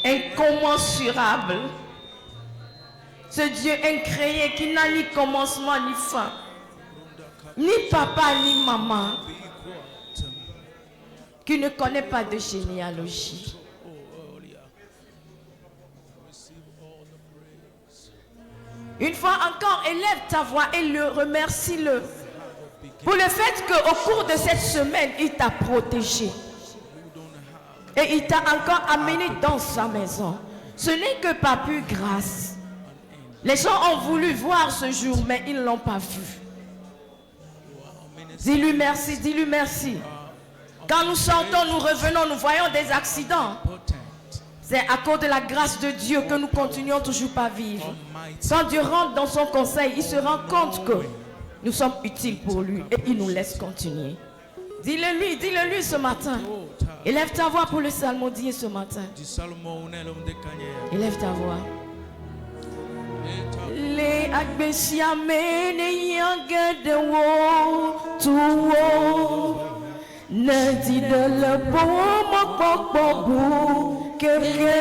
incommensurable. Ce Dieu incréé qui n'a ni commencement ni fin, ni papa ni maman, qui ne connaît pas de généalogie. Une fois encore, élève ta voix et le remercie-le pour le fait qu'au cours de cette semaine, il t'a protégé. Et il t'a encore amené dans sa maison. Ce n'est que par pure grâce. Les gens ont voulu voir ce jour, mais ils ne l'ont pas vu. Dis-lui merci, dis-lui merci. Quand nous sortons, nous revenons, nous voyons des accidents. C'est à cause de la grâce de Dieu que nous continuons toujours pas vivre. Quand Dieu rentre dans son conseil, il se rend compte que nous sommes utiles pour lui et il nous laisse continuer. Dis-le lui ce matin. Élève ta voix pour le psalmodier ce matin. Élève ta voix. Les agbesiame ne yangede wo tuwo ne di de le bon mo keke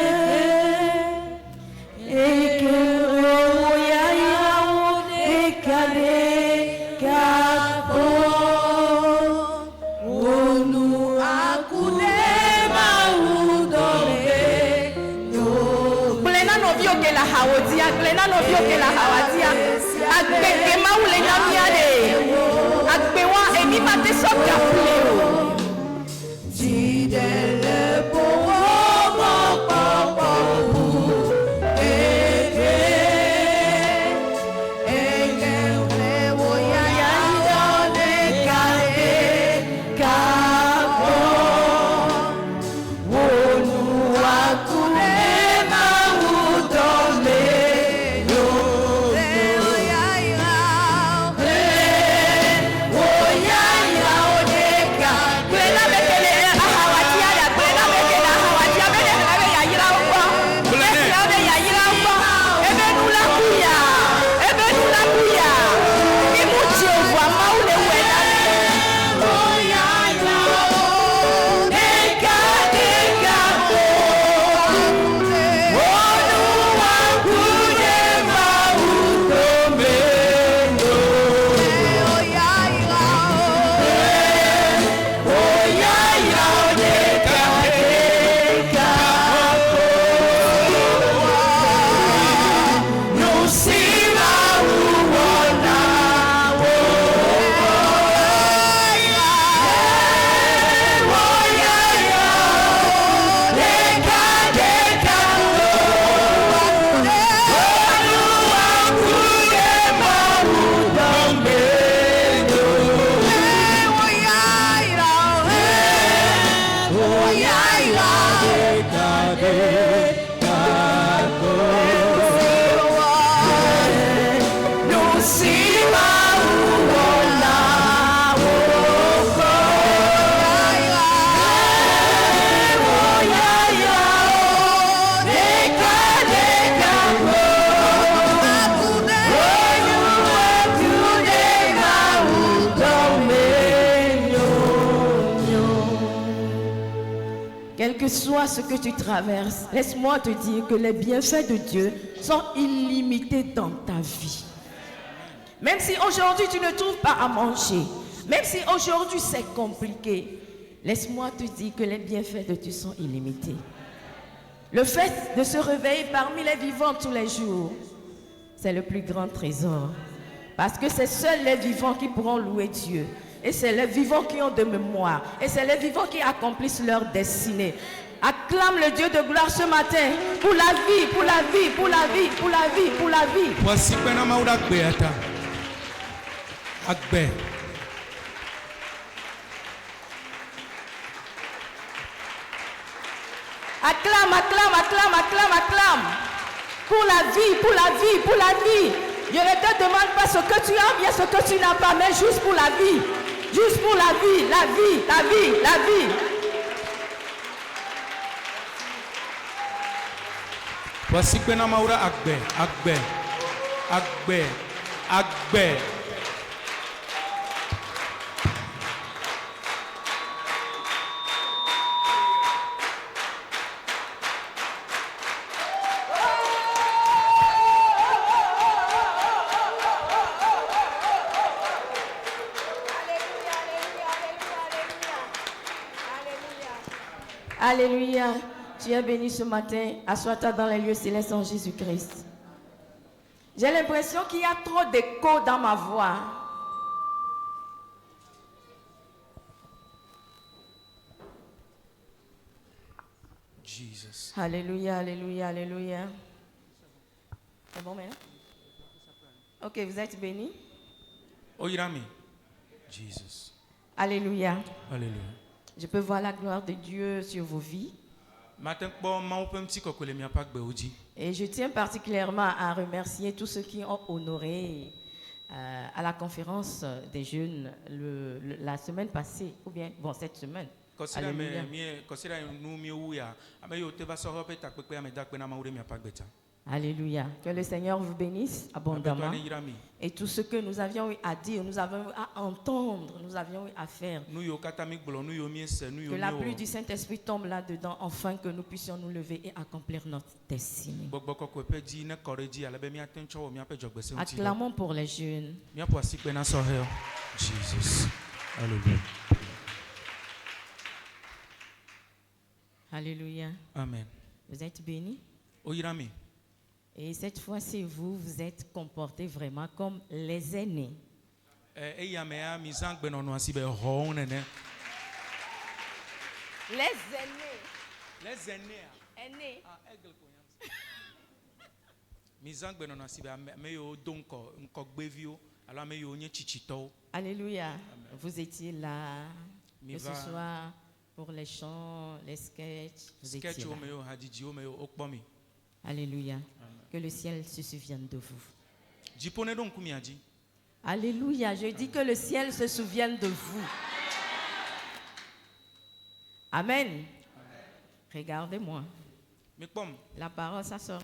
e que o ya ya e kale kapo onu akude ma udore yo plena no vio que la hawodia plena no vio que la hawadia agbe ma ule nyamia de agbe wa emi mate so kapule Jidele po Quel que soit ce que tu traverses, laisse-moi te dire que les bienfaits de Dieu sont illimités dans ta vie. Même si aujourd'hui tu ne trouves pas à manger, même si aujourd'hui c'est compliqué, laisse-moi te dire que les bienfaits de Dieu sont illimités. Le fait de se réveiller parmi les vivants tous les jours, c'est le plus grand trésor. Parce que c'est seuls les vivants qui pourront louer Dieu. Et c'est les vivants qui ont de mémoire. Et c'est les vivants qui accomplissent leur destinée. Acclame le Dieu de gloire ce matin pour la vie, pour la vie, pour la vie, pour la vie, pour la vie. Acclame, acclame, acclame, acclame, acclame. Pour la vie, pour la vie, pour la vie. Je ne te demande pas ce que tu as, bien ce que tu n'as pas, mais juste pour la vie. Juste pour la vie, la vie, la vie, la vie. Voici que Namaura Agbe, Agbe, Agbe, Agbe. Alléluia. Tu es béni ce matin. Assois-toi dans les lieux célestes en Jésus-Christ. J'ai l'impression qu'il y a trop d'écho dans ma voix. Jesus. Alléluia, alléluia, alléluia. C'est bon maintenant? Ok, vous êtes bénis. Oyirami. Jesus. Alléluia. Alléluia. Je peux voir la gloire de Dieu sur vos vies. Matin kpo mawo pe mti kokole mi apa gbe oji. Et je tiens particulièrement à remercier tous ceux qui ont honoré à la conférence des jeunes la semaine passée, ou bien, bon, cette semaine. Kosira Alléluia. me kosira nu mi wu ya. Ame yo te va so hope ta pepe ame dakpe na mawo mi apa gbe ta. Alléluia. Que le Seigneur vous bénisse abondamment. Abe to yirami. Et tout ce que nous avions eu à dire, nous avions eu à entendre, nous avions eu à faire. Nu yo kata mi gbolo, nu yo mi ese, nu yo Que mi la o. pluie du Saint-Esprit tombe là-dedans, afin que nous puissions nous lever et accomplir notre destinée. Gbogbo koko pe di ne kore di ala be mi aten chowo mi ape jogbe se nti. Acclamons pour les jeunes. Mi apo asikpe na so he. Jesus. Hallelujah. Alléluia. Amen. Vous êtes bénis. Oyirami. Et cette fois-ci, vous êtes comportés vraiment comme les aînés. Eya me a mi zan gbe nonu asi be ho nene. Les aînés. Les aînés. Aînés. Ah, egle ko yam. Mi zan gbe nonu asi be me yo donko nko gbevio, alors me yo nye chichito. Alléluia. Vous étiez là. Mi Que ce va- soit pour les chants, les sketchs. Vous étiez Sketch là. o me yo hadiji o me yo okpomi. Alléluia. Que le ciel se souvienne de vous. Jipone don kumi aji. Alléluia. Je dis que le ciel se souvienne de vous. Amen. Regardez-moi. Mi pom. La parole, ça sort.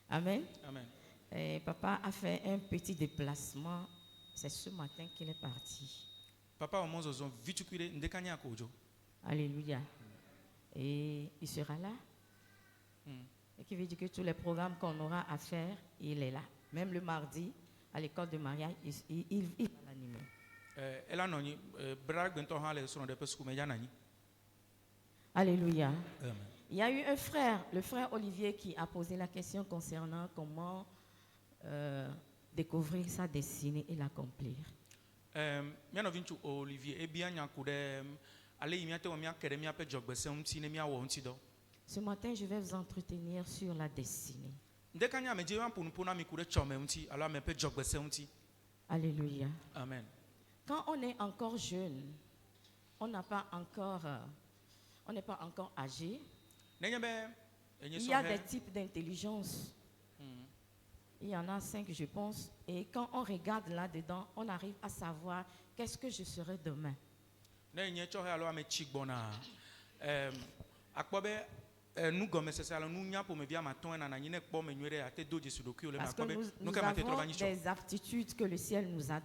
Amen. Amen. Et papa a fait un petit déplacement. C'est ce matin qu'il est parti. Papa o mozo zon vitukire ndekanya ko ojo. Alléluia. Et il sera là. Et qui veut dire que tous les programmes qu'on aura à faire, il est là. Même le mardi, à l'école de mariage, il va l'animer. Ela noni brag bento ha le sono de pesku me yana ni. Alléluia. Amen. Il y a eu un frère, le frère Olivier, qui a posé la question concernant comment découvrir sa destinée et l'accomplir. Miano vinchu Olivier e bia nya ku de ale yi miate o mi akere mi ape jogbese nti ne mi awo nti do. Ce matin, je vais vous entretenir sur la destinée. Ndekanya me je wan punu puna mi ku de chome nti alors me pe jogbese nti. Alléluia. Amen. Quand on est encore jeune, on n'est pas encore âgé. Nenye be enye Il so y a des he. types d'intelligence. Il y en a 5, je pense. Et quand on regarde là-dedans, on arrive à savoir qu'est-ce que je serai demain. Nenye cho he alors ame chigbona. Akpobe nu gome sese alors nu nya po me bia maton na nyine kpo me nwere ate do Jesu doku le Parce que akpobe nous nu ka mate avons trova cho. des aptitudes que le ciel nous a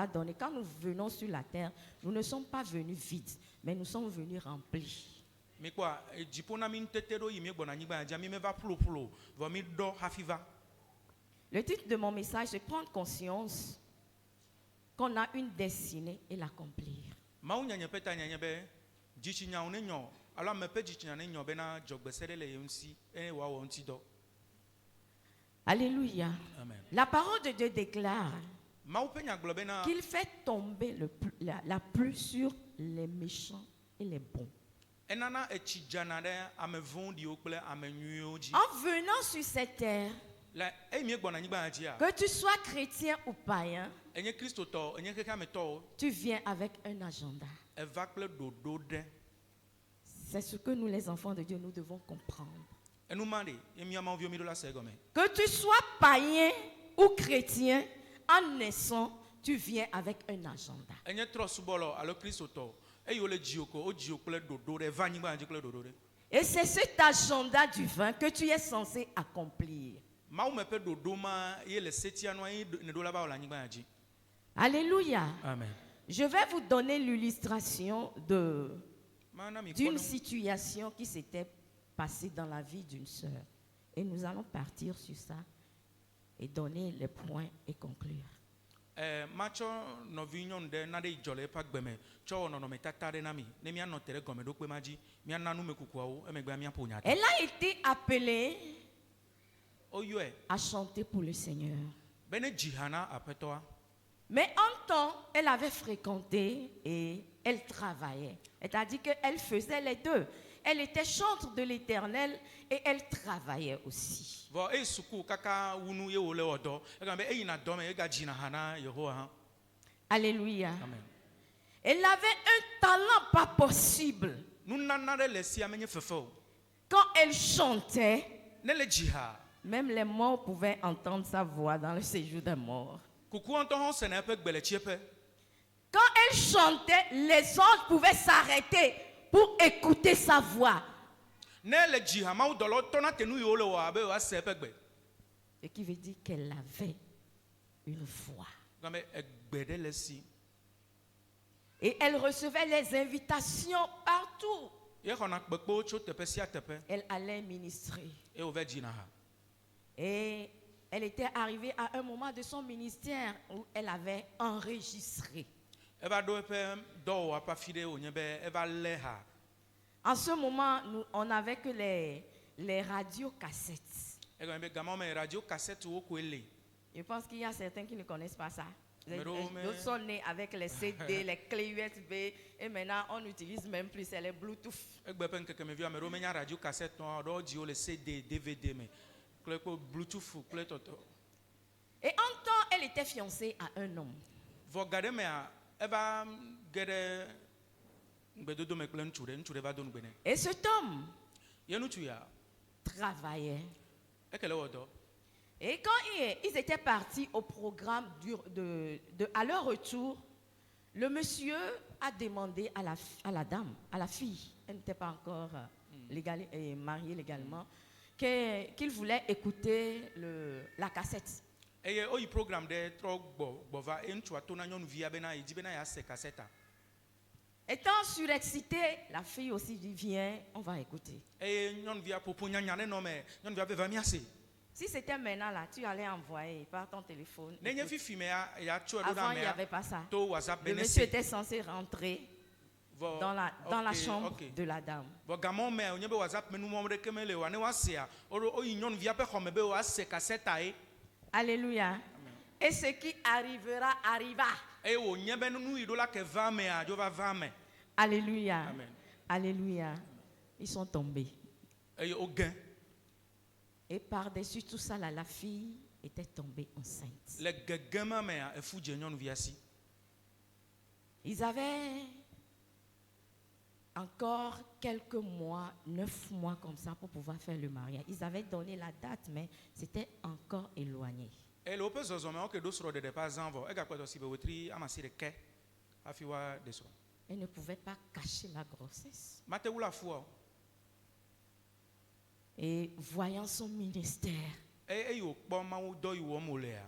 données. Quand nous venons sur la terre, nous ne sommes pas venus vides, mais nous sommes venus remplis. Mi kwa jipona mi ntetero yi mi gbona nyigba ja mi me va plo vo mi do hafiva. Le titre de mon message, c'est prendre conscience qu'on a une destinée et l'accomplir. Mawu nyanye peta nyanye be jichinya one nyo alors me pe jichinya ne nyo be na jogbesere le yonsi wa wo nti do. Alléluia. Amen. La parole de Dieu déclare Mawu pe nya glo be na qu'il fait tomber la pluie sur les méchants et les bons. enana echijana de ame vondi okple ame nyuyo ji. En venant sur cette terre, La e mi gbona nyigba ji a. que tu sois chrétien ou païen, Enye Kristo to, enye keka me to, tu viens avec un agenda. e va kple dodo de. C'est ce que nous, les enfants de Dieu, nous devons comprendre. Enu mande, e mi ama ovio mi do la segome. Que tu sois païen ou chrétien, en naissant, tu viens avec un agenda. Enye tro subolo alo Kristo to, e yo le jioko, o jio kple dodo de va nyigba ji kple dodo de. Et c'est cet agenda divin que tu es censé accomplir. Mawu me pe dodo ma ye le setia no yi ne do la ba o la nyigba ji. Alléluia. Amen. Je vais vous donner l'illustration Mana mi d'une kono. situation qui s'était passée dans la vie d'une sœur. Et nous allons partir sur ça et donner les points et conclure. macho novi nyɔnu ɖe na ɖe dzɔ le eƒe agbeme tsɔ wɔ nɔnɔmetata ɖe na mi ne míanɔ te ɖe gɔmeɖokpe ma dzi míana numekukuawo emegbe míaƒo nya Elle a été appelée oyɔe à chanter pour le Seigneur. be ne dzi ha na aƒetɔa. Mais en temps, elle avait fréquenté et elle travaillait. C'est-à-dire qu'elle faisait les deux. Elle était chantre de l'Éternel et elle travaillait aussi. Vɔ eyi suku kaka wunu ye wòle wɔ dɔ egama be eyina dɔ me ega dzina ha na Yehowa hã. Alléluia. Amen. Elle avait un talent pas possible. Nunana ɖe le sia menye fefe o. Quand elle chantait, Ne le dzi ha. même les morts pouvaient entendre sa voix dans le séjour des morts. Kukua ŋutɔ hã sena eƒe gbe le tsiẽƒe. Quand elle chantait, les anges pouvaient s'arrêter pour écouter sa voix. Ne le dzi ha mawu dɔlawo tɔna te nu yiwo le wɔ abe woase eƒe gbe. Ce qui veut dire qu'elle avait une voix. Gama egbe ɖe le si. Et elle recevait les invitations partout. Ye xɔna kpekpewo tso teƒe sia teƒe. Elle allait ministrer. Eye wòva dzina ha. Et elle était arrivée à un moment de son ministère où elle avait enregistré. Eva ɖo eƒe dɔwɔwɔ ƒe afi ɖe wònye be eva lé ha. En ce moment, on n'avait que les radiocassettes. Egɔme be gama me radio cassette wo koe le. Je pense qu'il y a certains qui ne connaissent pas ça. Mais D'autres sont nés avec les CD, les clés USB, et maintenant on n'utilise même plus, c'est les Bluetooth. Egbe ƒe ŋkekemevi ame ɖewo menya radio cassette nɔ ɖewo dziwo le CD, DVD me kple kple Bluetooth kple tɔtɔ. Et en temps, elle était fiancée à un homme. Vɔ ga ɖe mea eva ge ɖe gbedodo me kple ŋutsu ɖe va do nugbe nɛ. Et cet homme Ye ŋutsu ya travaillait. eke le wɔ dɔ. Et quand ils étaient partis au programme à leur retour, le monsieur a demandé à la dame, à la fille, elle n'était pas encore mariée légalement, qu'il voulait écouter la cassette. Eye oyi programme ɖe trɔ gbɔva eye ŋutsua to na nyɔnuvia bena yedi bena yease cassette. Étant surexcitée, la fille aussi dit viens, on va écouter. Eye nyɔnuvia ƒoƒo nyanya ɖe nɔ me nyɔnuvia be va miase. Si c'était maintenant là, tu allais envoyer par ton téléphone. Nenye fifi mea ya tsɔe ɖo Avant, ɖa il n'y avait pas ça. to WhatsApp Le be monsieur nese. était censé rentrer dans la chambre de la dame. Vɔ gamɔ me wònye be WhatsApp me numɔwo ɖeke mele o ne woasea oyi nyɔnuvia ƒe xɔme be woase cassette ye. Alléluia. Et ce qui arrivera, arriva. Eye wònye be nu yi ɖo la ke va mea dzo va va me. Alléluia. Amen. Alléluia. Ils sont tombés. Eye wogẽ. Et par-dessus tout ça, là, la fille était tombée enceinte. Le gegẽ ma mea efu dze nyɔnuvia si. Ils avaient encore quelques mois, 9 mois comme ça pour pouvoir faire le mariage. Ils avaient donné la date, mais c'était encore éloigné. Eye le woƒe zɔzɔmeawo ke ɖo srɔ̃ɖeɖe ƒe azã vɔ egakpɔtɔ si be wetri amasi ɖeke hafi woaɖe srɔ̃. Elle ne pouvait pas cacher la grossesse. Mate wu le afua o. Et voyant son ministère, Eye wòkpɔ mawu dɔ yi wɔm wòlea.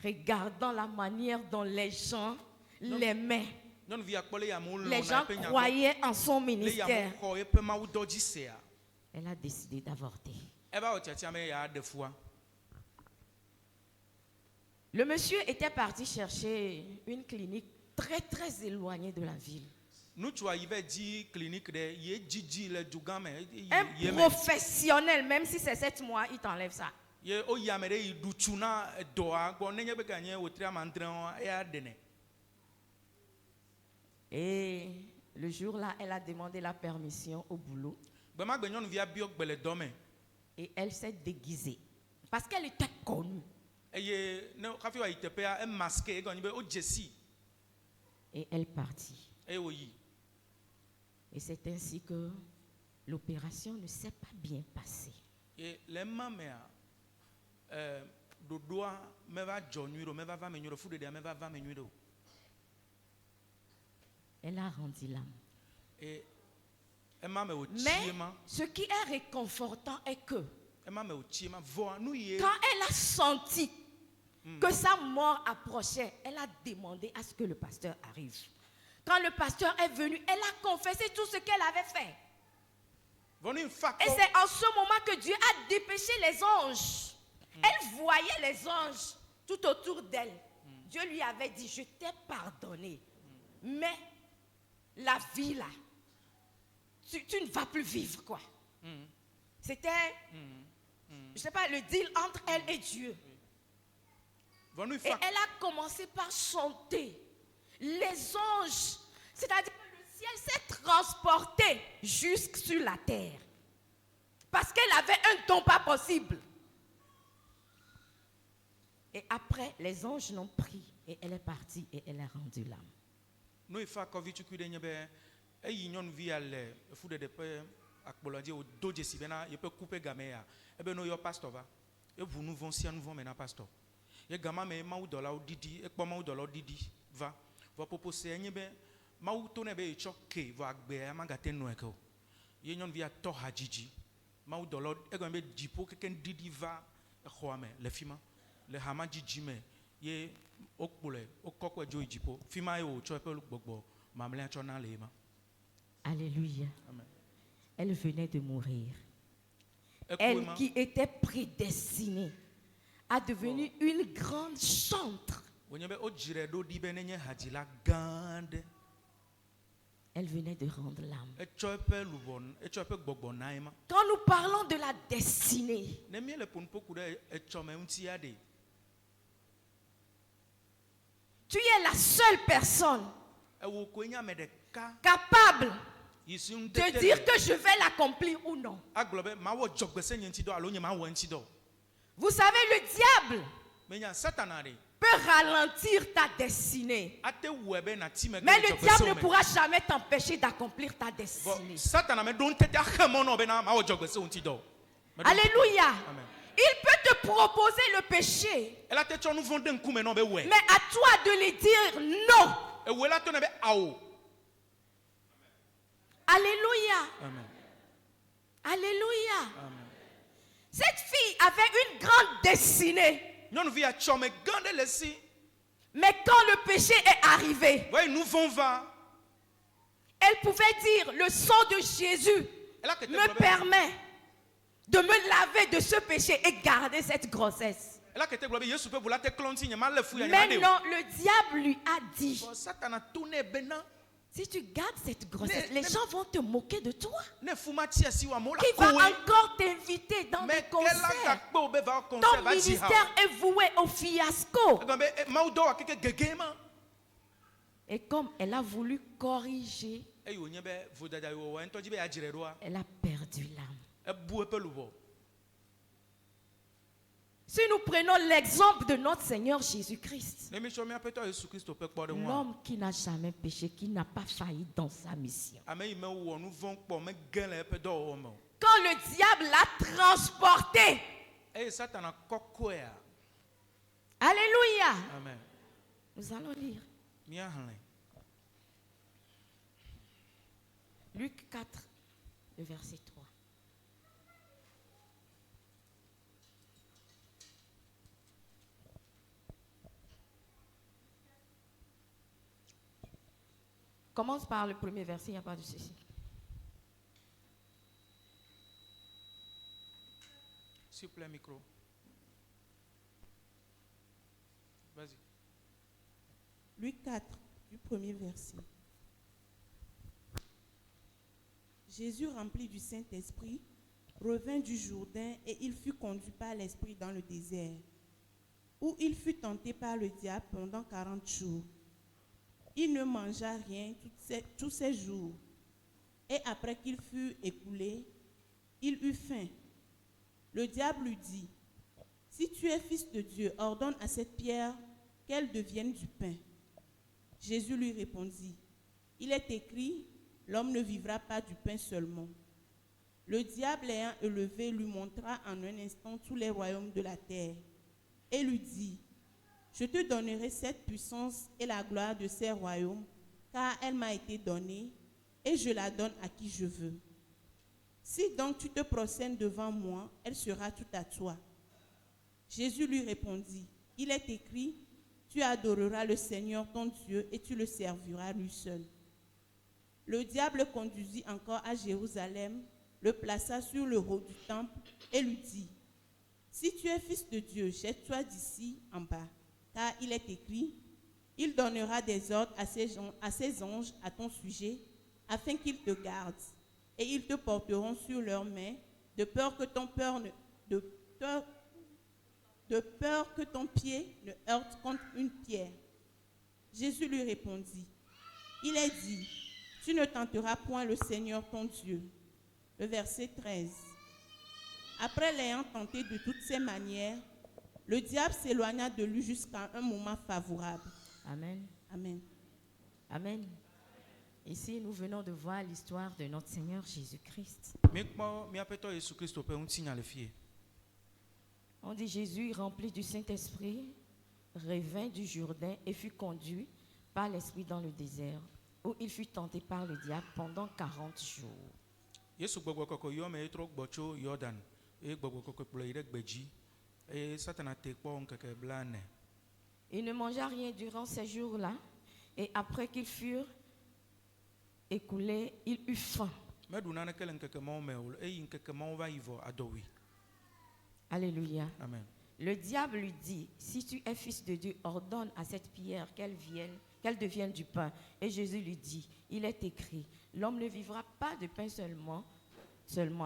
regardant la manière dont les gens l'aimaient, Nyɔnuvia kpɔ le yamewo les lɔ̃na gens eƒe nya gbɔ. croyaient en son Le ministère, yamewo xɔ eƒe mawu dɔ dzi sea. elle a décidé d'avorter. Eva wɔ tiatia me yeaɖe fua. Le monsieur était parti chercher une clinique très très éloignée de la ville. Nutsua yi ve dzi clinique ɖe ye dzidzi le dugã me. Un professionnel, même si c'est 7 mois, il t'enlève ça. Ye oyi ame ɖe yi ɖutsu na dɔa gbɔ nenye be ganye wòtri amandre eya ɖenɛ. Et le jour-là, elle a demandé la permission au boulot Gbemagbe nyɔnuvia biɔ gbe le dɔ me. et elle s'est déguisée parce qu'elle était connue. Eye ne hafi wa yi teƒea emaske egɔnye be wodze si Et elle partit. eye wòyi. Et c'est ainsi que l'opération ne s'est pas bien passée. Ye le ema mea ɖoɖoa meva dzɔ nyui ɖo meva va me nyui ɖo fuɖeɖea meva va me nyui ɖo. Elle a rendu l'âme. Et ema me wòtsi Mais ema. ce qui est réconfortant est que Ema me wòtsi ema vɔa nu ye. quand elle a senti que sa mort approchait, elle a demandé à ce que le pasteur arrive. Quand le pasteur est venu, elle a confessé tout ce qu'elle avait fait. Vɔnu fa Et kɔ. c'est en ce moment que Dieu a dépêché les anges. Elle voyait les anges tout autour d'elle. Dieu lui avait dit, je t'ai pardonné. Mais la vie là, tu ne vas plus vivre quoi. C'était, je ne sais pas, le deal entre elle et Dieu. Et elle a commencé par chanter. Les anges, c'est-à-dire que le ciel s'est transporté jusque sur la terre. Parce qu'elle avait un don pas possible. Et après, les anges l'ont pris et elle est partie et elle a rendu l'âme. Nous il faut que tu cuides n'y be et y'ignon viale fou de pe akbolandi au doje si bena il peut couper gamea et ben no yo pasteur va et vous nous vont si nous vont maintenant pasteur et gama me ma ou dollar didi et ma ou dollar didi va proposer n'y be ma ou to ne be choqué va agbe ma gate no eko y'ignon via to hajiji ma ou dollar e gama be dipo keken didi va khoame le fima le hama jiji me ye okpole okokwe jo ijipo fima yo chope gbogbo mamle chona lema. Alléluia. Amen. Elle venait de mourir. Elle qui était prédestinée à devenir une grande chantre. Elle venait de rendre l'âme. Quand nous parlons de la destinée, tu es la seule personne capable de dire que je vais l'accomplir ou non. Vous savez, le diable peut ralentir ta destinée. Mais le diable ne pourra jamais t'empêcher d'accomplir ta destinée. Alléluia. Il peut te proposer le péché. Mais à toi de lui dire non. Alléluia. Amen. Alléluia. Amen. Cette fille avait une grande destinée. Mais quand le péché est arrivé, elle pouvait dire, le sang de Jésus me permet de me laver de ce péché et garder cette grossesse. Maintenant, le diable lui a dit, si tu gardes cette grossesse, les gens vont te moquer de toi. Qui va encore t'inviter dans des concerts? Ton ministère est voué au fiasco. Et comme elle a voulu corriger, elle a perdu l'âme. Si nous prenons l'exemple de notre Seigneur Jésus-Christ, l'homme qui n'a jamais péché, qui n'a pas failli dans sa mission, quand le diable l'a transporté, alléluia. Amen. Nous allons lire Luc 4, le verset 3. Commence par le premier verset, il n'y a pas de souci. S'il vous plaît, micro. Vas-y. Luc 4, du premier verset. Jésus, rempli du Saint-Esprit, revint du Jourdain et il fut conduit par l'Esprit dans le désert, où il fut tenté par le diable pendant 40 jours. Il ne mangea rien tous ces jours. Et après qu'il fut écoulé, il eut faim. Le diable lui dit, « Si tu es fils de Dieu, ordonne à cette pierre qu'elle devienne du pain. » Jésus lui répondit, « Il est écrit, l'homme ne vivra pas du pain seulement. » Le diable ayant élevé lui montra en un instant tous les royaumes de la terre et lui dit, « Je te donnerai cette puissance et la gloire de ces royaumes, car elle m'a été donnée, et je la donne à qui je veux. Si donc tu te prosternes devant moi, elle sera toute à toi. » Jésus lui répondit, « Il est écrit, tu adoreras le Seigneur ton Dieu et tu le serviras lui seul. » Le diable le conduisit encore à Jérusalem, le plaça sur le haut du temple et lui dit, « Si tu es fils de Dieu, jette-toi d'ici en bas. car il est écrit, il donnera des ordres à ses anges à ton sujet, afin qu'ils te gardent, et ils te porteront sur leurs mains, de peur que ton pied ne heurte contre une pierre. Jésus lui répondit, il est dit, tu ne tenteras point le Seigneur ton Dieu. Le verset 13. Après l'ayant tenté de toutes ses manières, le diable s'éloigna de lui jusqu'à un moment favorable. Amen. Amen. Amen. Ici, nous venons de voir l'histoire de notre Seigneur Jésus-Christ. On dit Jésus, rempli du Saint-Esprit, revint du Jourdain et fut conduit par l'Esprit dans le désert, où il fut tenté par le diable pendant 40 jours. Il ne mangea rien durant ces jours-là, et après qu'ils furent écoulés, il eut faim. Alléluia. Amen. Le diable lui dit, si tu es fils de Dieu, ordonne à cette pierre qu'elle devienne du pain. Et Jésus lui dit, il est écrit, l'homme ne vivra pas de pain seulement.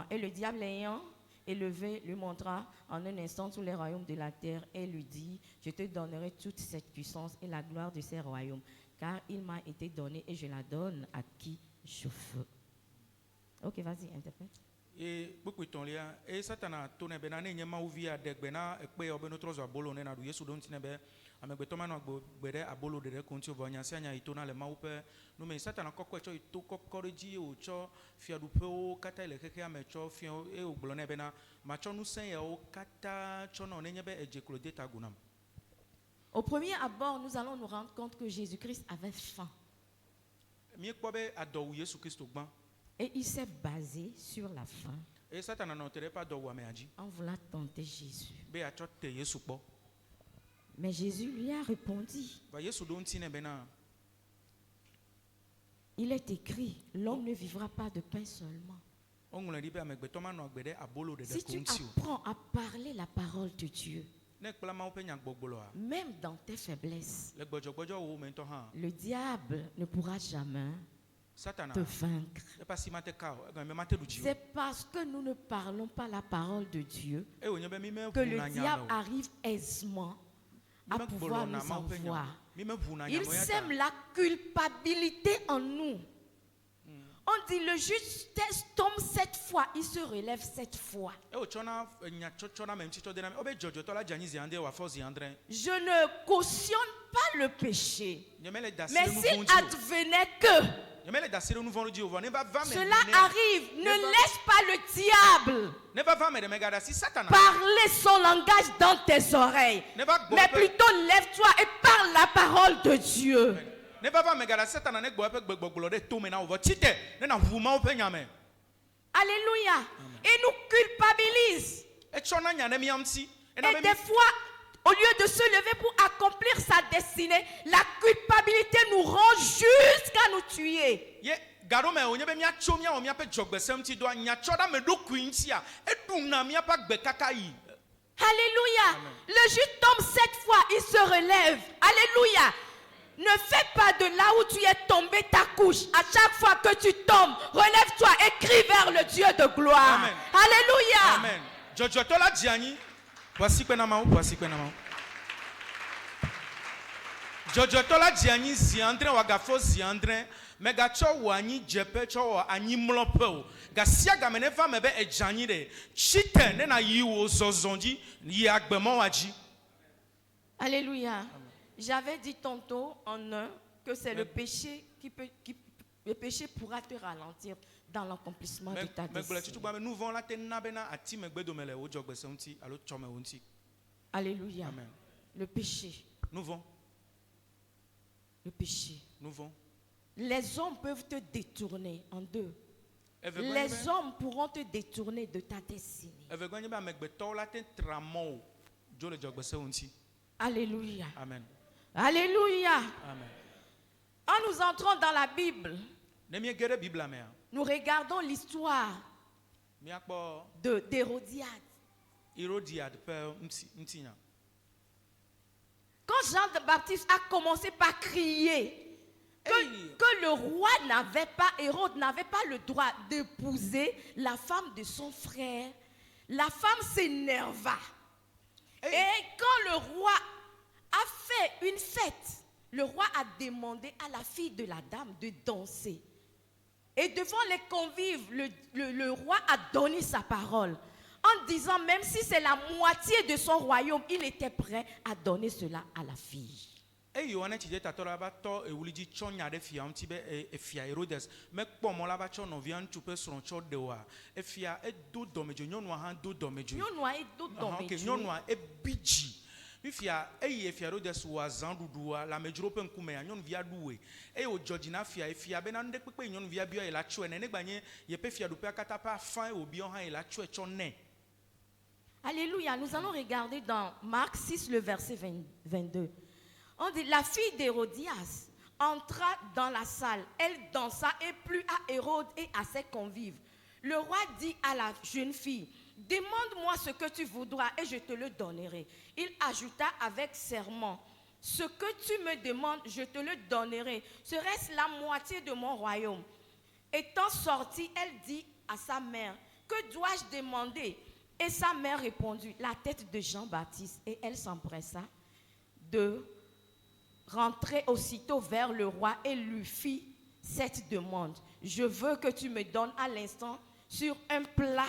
Et le diable ayant élevé lui montra en un instant tous les royaumes de la terre et lui dit, je te donnerai toute cette puissance et la gloire de ces royaumes, car il m'a été donné et je la donne à qui je veux. Ok, vas-y, interprète. Et beaucoup de temps là, et Satan tourne ben ane nyema uvia degbena ekpe obeno trozo abolo ne na du Yesu don tinebe amegbeto manu agbede abolo de konti ovonya se anya itona le maupe no me Satan kokko echo ito kokkoreji o cho fiadupe o kata ile keke amecho fio e ogbo ne bena macho nu sen ye o kata cho no ne nyebe ejeklo deta gunam. Au premier abord, nous allons nous rendre compte que Jésus-Christ avait faim. Mi ekpobe adowu Yesu Kristo gban. Et il s'est basé sur la faim Et Satan n'en terait pas dowu ameaji. en voulant tenter Jésus. Be acho te Yesu po. Mais Jésus lui a répondu, Ba Yesu don tine bena il est écrit, l'homme ne vivra pas de pain seulement. ongle di be amegbeto manu agbede abolo de Si tu konti o. apprends à parler la parole de Dieu, Ne kpla ma ope nyagbogbolo a. même dans tes faiblesses, Le gbojogbojo wo mento ha. le diable ne pourra jamais Satana. te vaincre. E pa si mate kao, e me mate luji. C'est parce que nous ne parlons pas la parole de Dieu E o nyebe mi me que le vuna diable nyano. arrive aisément à Mi me pouvoir gbolo na nous ma ope envoyer. nya. Mi me vuna Il nyamo ya sème ta. la culpabilité en nous. On dit le juste tombe 7 fois, il se relève 7 fois. E o chona nya chona me mtito de na. Obe jojo to la jani ziande wa fozi andre. Je ne cautionne pas le péché. Nyeme le Mais dasire nou s'il vondi. advenait que Nyeme le dasire nou vondi o ne va va me. cela arrive, ne laisse pas le diable Ne va va me de me gada si Satana. parler son langage dans tes oreilles. Ne va gbo Mais pe. plutôt lève-toi et parle la parole de Dieu. Ne va va me gada Satana ne gbo pe gbogbolo de to me na ovo tite. Ne na vuma ope nyame. Alléluia. Il nous culpabilise. E chona nya ne mi amti. E na Et me des fois, au lieu de se lever pour accomplir sa destinée, la culpabilité nous rend jusqu'à nous tuer. ye garo me o nyebe mi acho mi a o mi ape jogbesem ti do anya choda me do kuinti a edu na mi apa gbe kaka yi. Alléluia. Amen. Le juste tombe 7 fois, il se relève. Alléluia. Ne fais pas de là où tu es tombé ta couche. À chaque fois que tu tombes, relève-toi et crie vers le Dieu de gloire. Amen. Alléluia. Amen. Jojo to la diani. Voici kwena ma o, voici kwena ma o. Jojo to la diani ziandre wa gafo ziandre. Mega cho wani jepe cho wa anyi mlope o. Ga sia ga mene fa mebe ejani de. Chite ne na yi wo zozonji yi agbemo waji. Alléluia. J'avais dit tantôt en un que c'est le péché le péché pourra te ralentir dans l'accomplissement de ta Me gbole tutu destinée. ba me nou von la te na be na ati me gbedo mele o jogbesem ti alo chome wonti. Alléluia. Amen. Le péché. Nous vont. Le péché. Nous vont. Les hommes peuvent te détourner en deux. Les Les hommes pourront te détourner de ta destinée. Alléluia. Amen. Alléluia. Amen. En nous entrant dans la Bible, Ne mi gere Bible me. nous regardons l'histoire Mi akpo d'Hérodiade. Hérodiade pe ntinya. quand Jean le Baptiste a commencé par crier que le roi n'avait pas, Hérode n'avait pas le droit d'épouser la femme de son frère, la femme s'énerva. Et quand le roi a fait une fête, le roi a demandé à la fille de la dame de danser. Et devant les convives, le roi a donné sa parole en disant, même si c'est la moitié de son royaume, il était prêt à donner cela à la fille. Et Yohane ti deta to la ba to e wuli di chonya de fia unti be e fia Herodes me kpo mo la ba cho no via ntu pe so cho de wa e fia e do domejo nyonu han do domejo Nyonu a e do domejo okay nyonu a e biji fia e fia Herodes wa zan dudu wa la mejuro pe nkume ya nyonu via duwe e o Georgina fia be na nde pepe nyonu via bio e la cho ne gbanye ye pe fia do pe akata pa fan e obi on han e la cho ne. Alléluia, nous allons regarder dans Marc 6 le verset 22. On dit, la fille d'Hérodias entra dans la salle. Elle dansa et plut à Hérode et à ses convives. Le roi dit à la jeune fille, demande-moi ce que tu voudras et je te le donnerai. Il ajouta avec serment, ce que tu me demandes, je te le donnerai. Serait-ce la moitié de mon royaume? Étant sortie, elle dit à sa mère, que dois-je demander? Et sa mère répondit, la tête de Jean-Baptiste. Et elle s'empressa de rentrer aussitôt vers le roi et lui fit cette demande. Je veux que tu me donnes à l'instant sur un plat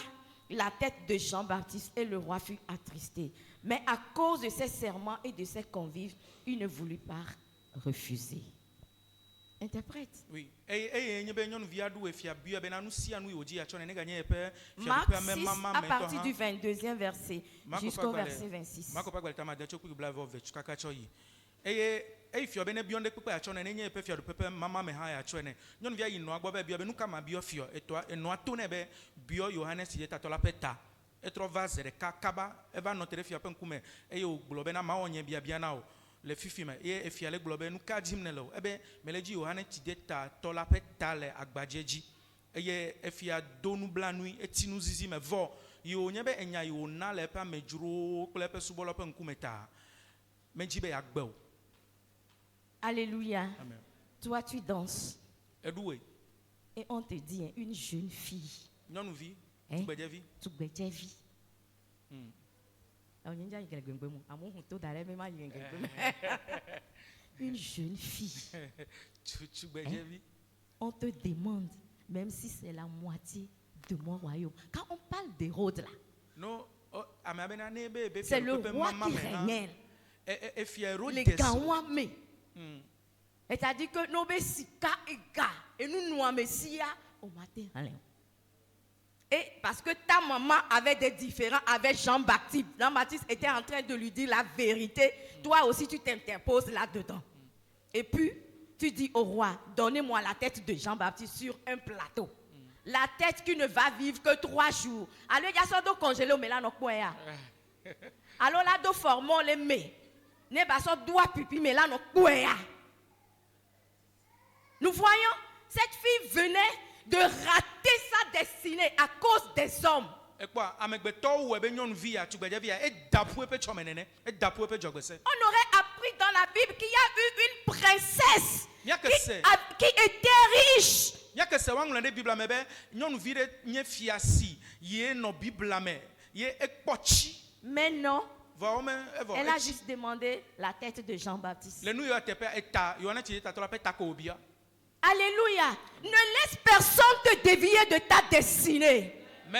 la tête de Jean-Baptiste. Et le roi fut attristé. Mais à cause de ses serments et de ses convives, il ne voulut pas refuser. Interprète. Oui. Marc 6 à partir du 22e verset jusqu'au verset 26. E fio bene bionde pepe a chone nenye pe fio pepe mama me ha ya chone nyon via yino agbo be bio be nuka ma bio fio eto eno atone be bio Yohanes yeta to la peta etro vazere kakaba eva notere fio pe nkume e yo globe na ma onye bia na o le fifi me e fia le globe nuka jimne lo ebe meleji Yohanes yeta to la peta le agbajeji eye e fia donu blanui etinu zizi me vo yo nyebe enya yo na le pa mejuro kle pe subolo pe nkume ta menjibe agbe. Alléluia. Amen. Toi, tu danses. Edoué. Et on te dit, hein, une jeune fille. Non, nous vie. Hein? Tu bêtes vie. Une jeune fille. Hein? On te demande, même si c'est la moitié de mon royaume. Quand on parle d'Hérode là, non, c'est le roi qui régnait. Les Gawame. C'est-à-dire que nous et nous nous Messia au matin. Et parce que ta maman avait des différends avec Jean-Baptiste. Jean-Baptiste était en train de lui dire la vérité. Toi aussi tu t'interposes là-dedans. Et puis tu dis au roi, donnez-moi la tête de Jean-Baptiste sur un plateau. La tête qui ne va vivre que 3 jours. Alors il y a ça de congelé au mélange. Alors là de formons les mets. Ne pas ça doit pipi mélange. Nous voyons, cette fille venait de rater sa destinée à cause des hommes. On aurait appris dans la Bible qu'il y a eu une princesse qui était riche. Mais non, elle a juste demandé la tête de Jean-Baptiste. Alléluia. Ne laisse personne te dévier de ta destinée. Si le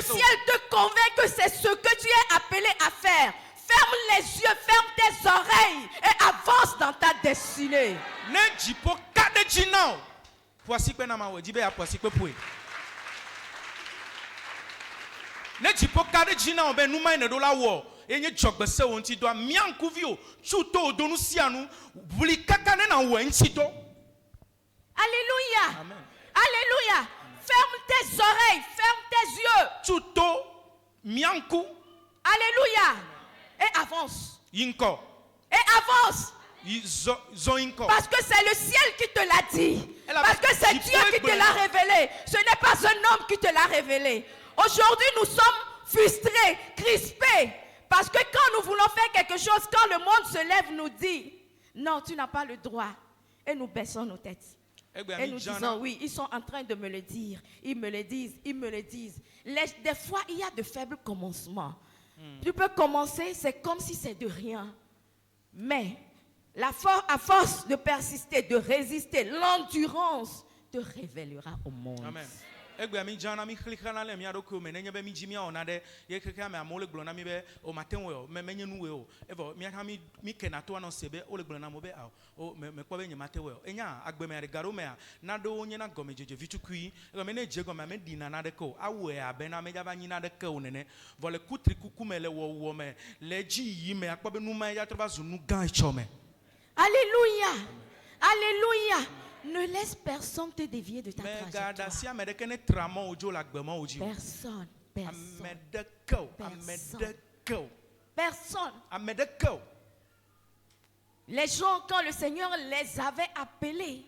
ciel te convainc que c'est ce que tu es appelé à faire, ferme les yeux, ferme tes oreilles et avance dans ta destinée. Ne jipo kade jina obe numa ine dola wo enye jogbese wonti do miankuvio chuto odonu sianu buli kakane na wo ntito. Alléluia. Amen. Alléluia. Ferme tes oreilles, ferme tes yeux. Chuto mianku. Alléluia. Et avance. Yinko. Et avance. Zoinko. Parce que c'est le ciel qui te l'a dit. Parce que c'est Dieu qui te l'a révélé. Ce n'est pas un homme qui te l'a révélé. Aujourd'hui, nous sommes frustrés, crispés Parce que quand nous voulons faire quelque chose, quand le monde se lève, nous dit, non, tu n'as pas le droit. Et nous baissons nos têtes. Et nous disons, oui, ils sont en train de me le dire. Ils me le disent, ils me le disent. Des fois, il y a de faibles commencements. Tu peux commencer, c'est comme si c'est de rien. Mais à force de persister, de résister, l'endurance te révélera au monde. Amen. Mi jana mi khlikana le mi adoko me nenye be mi jimi ona de ye keke me amole glona mi be o maten we o me menye nu we o evo mi aka mi kenato ano sebe o le glona mo be o me kwa be nye mate we o enya agbe me garo me na do onye na gome jeje vitukui e me ne je gome me dina na de ko awe abe na me jaba nyina de ko nene vole kutri kuku me le wo me le ji yi me akwa be nu ma ya traba zunu gan chome. Alléluia. Alléluia. Ne laisse personne te dévier de ta trajectoire. Personne. Les gens, quand le Seigneur les avait appelés,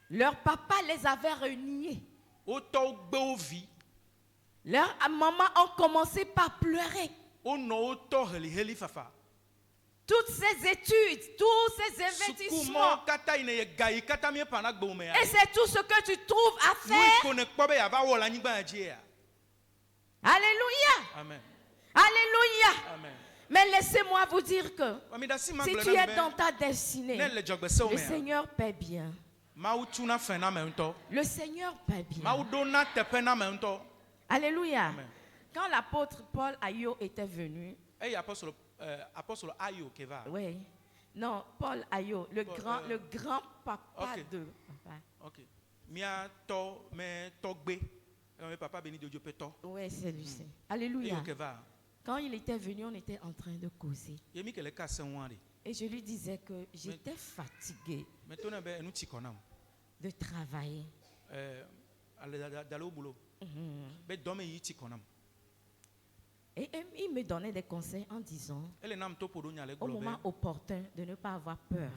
leur papa les avait reniés. Leur maman ont commencé par pleurer. Toutes ces études, tous ces investissements. Et c'est tout ce que tu trouves à faire. Alléluia. Amen. Alléluia. Amen. Mais laissez-moi vous dire que si tu es dans ta destinée, le Seigneur paie bien. Le Seigneur paie bien. Alléluia. Amen. Quand l'apôtre Paul Ayo était venu, apôtre Ayo qui va. Oui. Non, Paul Ayo, le grand papa de. Ok. Mia to me togbe. Papa béni de Dieu peto. Oui, c'est lui. Alléluia. Quand il était venu, on était en train de causer. Et je lui disais que j'étais fatigué de travailler. D'aller au boulot. Et il me donnait des conseils en disant, au moment opportun, de ne pas avoir peur.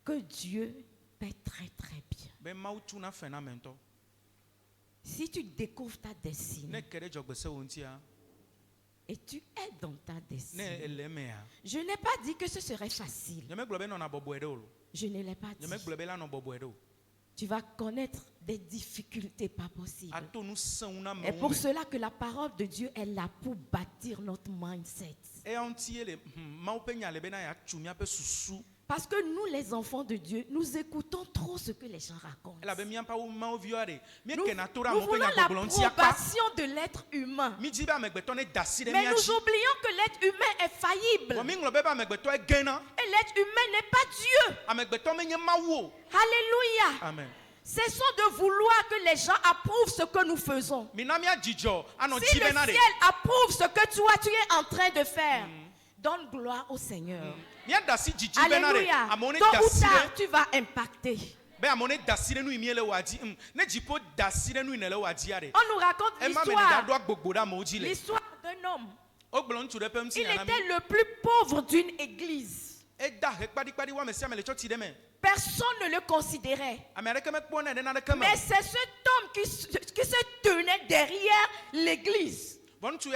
Que Dieu paie très très bien. Si tu découvres ta destinée et tu es dans ta destinée, je n'ai pas dit que ce serait facile. Je ne l'ai pas dit. Tu vas connaître des difficultés pas possibles. Et pour cela que la parole de Dieu est là pour bâtir notre mindset. Parce que nous, les enfants de Dieu, nous écoutons trop ce que les gens racontent. Nous voulons l'approbation de l'être humain. Mais nous oublions que l'être humain est faillible. Et l'être humain n'est pas Dieu. Alléluia. Amen. Cessons de vouloir que les gens approuvent ce que nous faisons. Si le ciel approuve ce que toi tu es en train de faire, donne gloire au Seigneur. Alléluia. Tôt ou tard, tu vas impacter. On nous raconte l'histoire d'un homme. Il était le plus pauvre d'une église. Personne ne le considérait. Mais c'est cet homme qui se tenait derrière l'église. Il était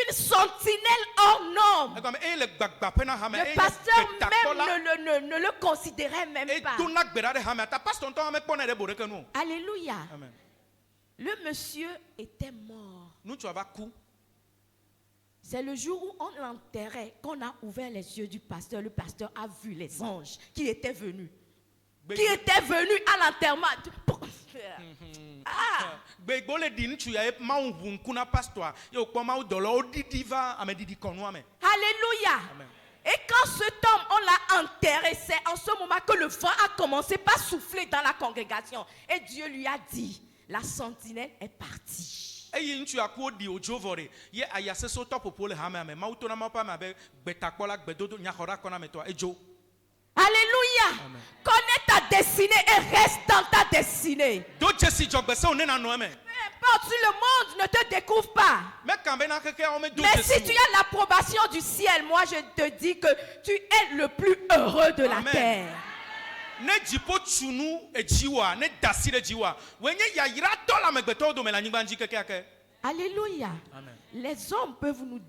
une sentinelle hors norme. Le pasteur même ne le considérait même pas. Alléluia. Amen. Le monsieur était mort. C'est le jour où on l'enterrait qu'on a ouvert les yeux du pasteur. Le pasteur a vu les anges qui étaient venus. Qui étaient venus à l'enterrement. Alléluia. Amen. Et quand cet homme, on l'a enterré, c'est en ce moment que le vent a commencé par souffler dans la congrégation. Et Dieu lui a dit, la sentinelle est partie. Alléluia. Amen. Connais ta destinée et reste dans ta destinée. Peu importe si le monde ne te découvre pas. Mais si tu as l'approbation du ciel, moi je te dis que tu es le plus heureux de la terre. ne jipo tunu ejiwa ne dasire jiwa wenye ya yirato la megbeto do melanyigba nji keke ake. Alléluia. Amen. Les hommes peuvent nous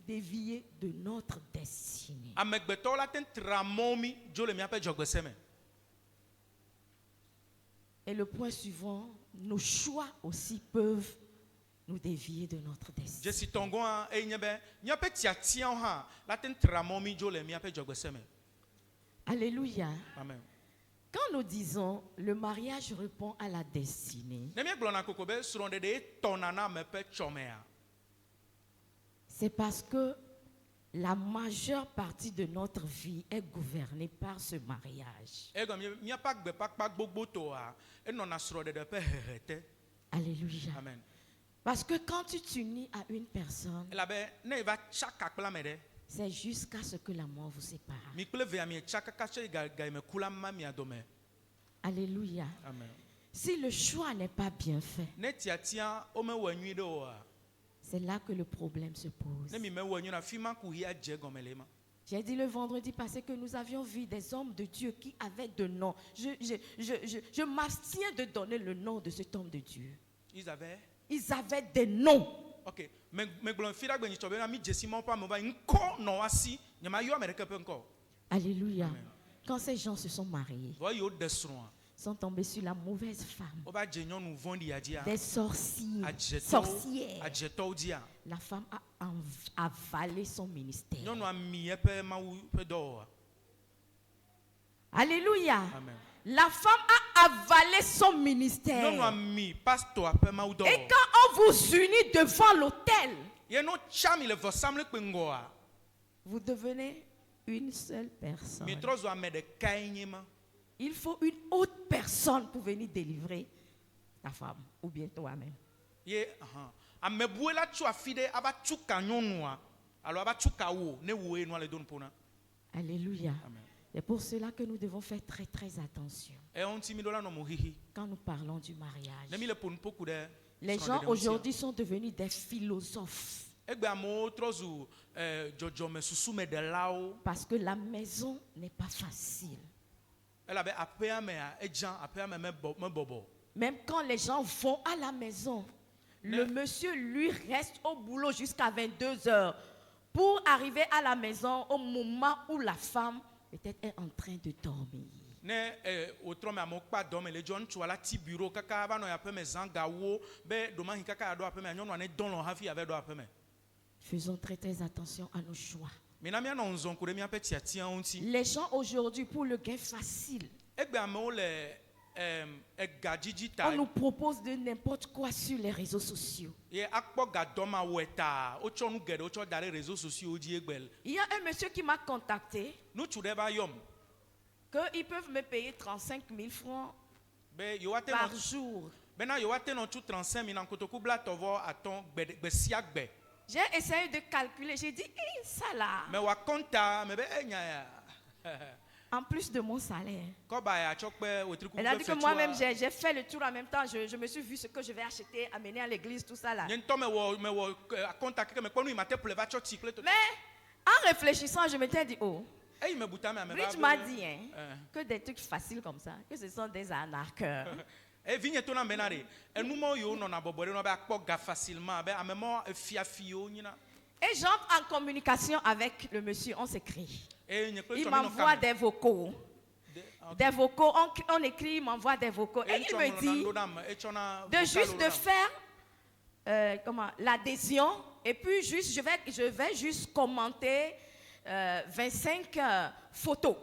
dévier de notre destinée. Amegbeto la ten tramomi jo le miape jogbeseme. Et le point suivant, nos choix aussi peuvent nous dévier de notre destinée. Je suis tongo e nyebe nyape tiatia ha la ten tramomi jo le miape jogbeseme. Alléluia. Amen. Quand nous disons le mariage répond à la destinée, Ne mi glona kokobe suronde de tonana mepe chomea. c'est parce que la majeure partie de notre vie est gouvernée par ce mariage. Ego mi pa gbe pa gbogbo to a e nona suronde de pe hehete. Alléluia. Amen. Parce que quand tu t'unis à une personne, La be ne va chaka kpla mede. c'est jusqu'à ce que la mort vous sépare. Mi kple ve ami chaka kache ga me kula mami adome. Alléluia. Amen. Si le choix n'est pas bien fait, Ne tiatia o me wenyu de o a. c'est là que le problème se pose. Ne mi me wenyu na fima ku hia je gomelema. J'ai dit le vendredi passé que nous avions vu des hommes de Dieu qui avaient de noms. Je m'abstiens de donner le nom de cet homme de Dieu. Ils avaient Ils avaient des noms. OK. Me glon fira gbe ni tobe na mi jesi mo pa mo ba nko no asi. Nyama yo amerika pe nko. Alléluia. Amen. Quand ces gens se sont mariés, Vo yo desron. sont tombés sur la mauvaise femme. O ba je nyonu vondi ya dia. Des sorciers, Adjeto. sorcières. Adjeto dia. La femme a avalé son ministère. Nyonu ami pe ma pe do. Alléluia. Amen. La femme a avalé son ministère. Nyonu ami pastor pe ma do. Et quand on vous unit devant l'autel, Ye no chami le vosamle pe ngoa. vous devenez une seule personne. Mi trozo ame de kainyema. Il faut une autre personne pour venir délivrer ta femme ou bien toi-même. Ye ame buela tu afide aba tuka nyonua. Alors aba tuka wo ne wo enu ale don pona. Alléluia. Amen. C'est pour cela que nous devons faire très très attention E on ti mi dola no mo hihi. quand nous parlons du mariage. Ne mi le pon poku de. Les gens aujourd'hui sont devenus des philosophes Egbe amo trozu jojo me susu me de lao. parce que la maison n'est pas facile. Ela be apea me a ejan apea me bobo. Même quand les gens vont à la maison, le monsieur lui reste au boulot jusqu'à 22 heures pour arriver à la maison au moment où la femme peut-être est en train de dormir. Ne otro me amo kpa do me le jon tu ala ti bureau kaka ba no ya pe me zanga wo be do ma hin kaka do ape me nyonu ane don lo hafi ave do ape me. Faisons très très attention à nos choix. Me na mi na onzon kure mi ape tiatia onti. Les gens aujourd'hui, pour le gain facile, Egbe amo le ga on digital. nous propose de n'importe quoi sur les réseaux sociaux. Ye akpo ga do ma weta o cho nu gede o cho dare réseaux sociaux di egbel. Il y a un monsieur qui m'a contacté Nu tu de ba yom. qu'ils peuvent me payer 35 000 francs Be yo ate par no jour. be na yo ate no tu 35 000 kotoku bla tovo aton gbe siagbe. J'ai essayé de calculer. J'ai dit, ça là, Me wa konta me be enya ya. en plus de mon salaire. Ko ba ya chokpe otriku. Elle a dit que moi-même, j'ai fait le tour en même temps. Je me suis vu ce que je vais acheter, amener à l'église, tout ça là. Nyento me wo konta ke me konu imate pour le va chok cycle to. Mais en réfléchissant, je m'étais dit, oh, Ei me buta me Rich m'a dit hein, que des trucs faciles comme ça, que ce sont des arnaqueurs. E vigneto na menare. Enu mo yo no na bobore no ba akpo ga facilement be amemo fiafio nyina. Et j'entre en communication avec le monsieur, on s'écrit. E nyeklo Il to me no m'envoie des vocaux. Des vocaux, on écrit, il m'envoie des vocaux. Et il me dit de juste de faire l'adhésion. Et puis juste, je vais juste commenter 25 photos.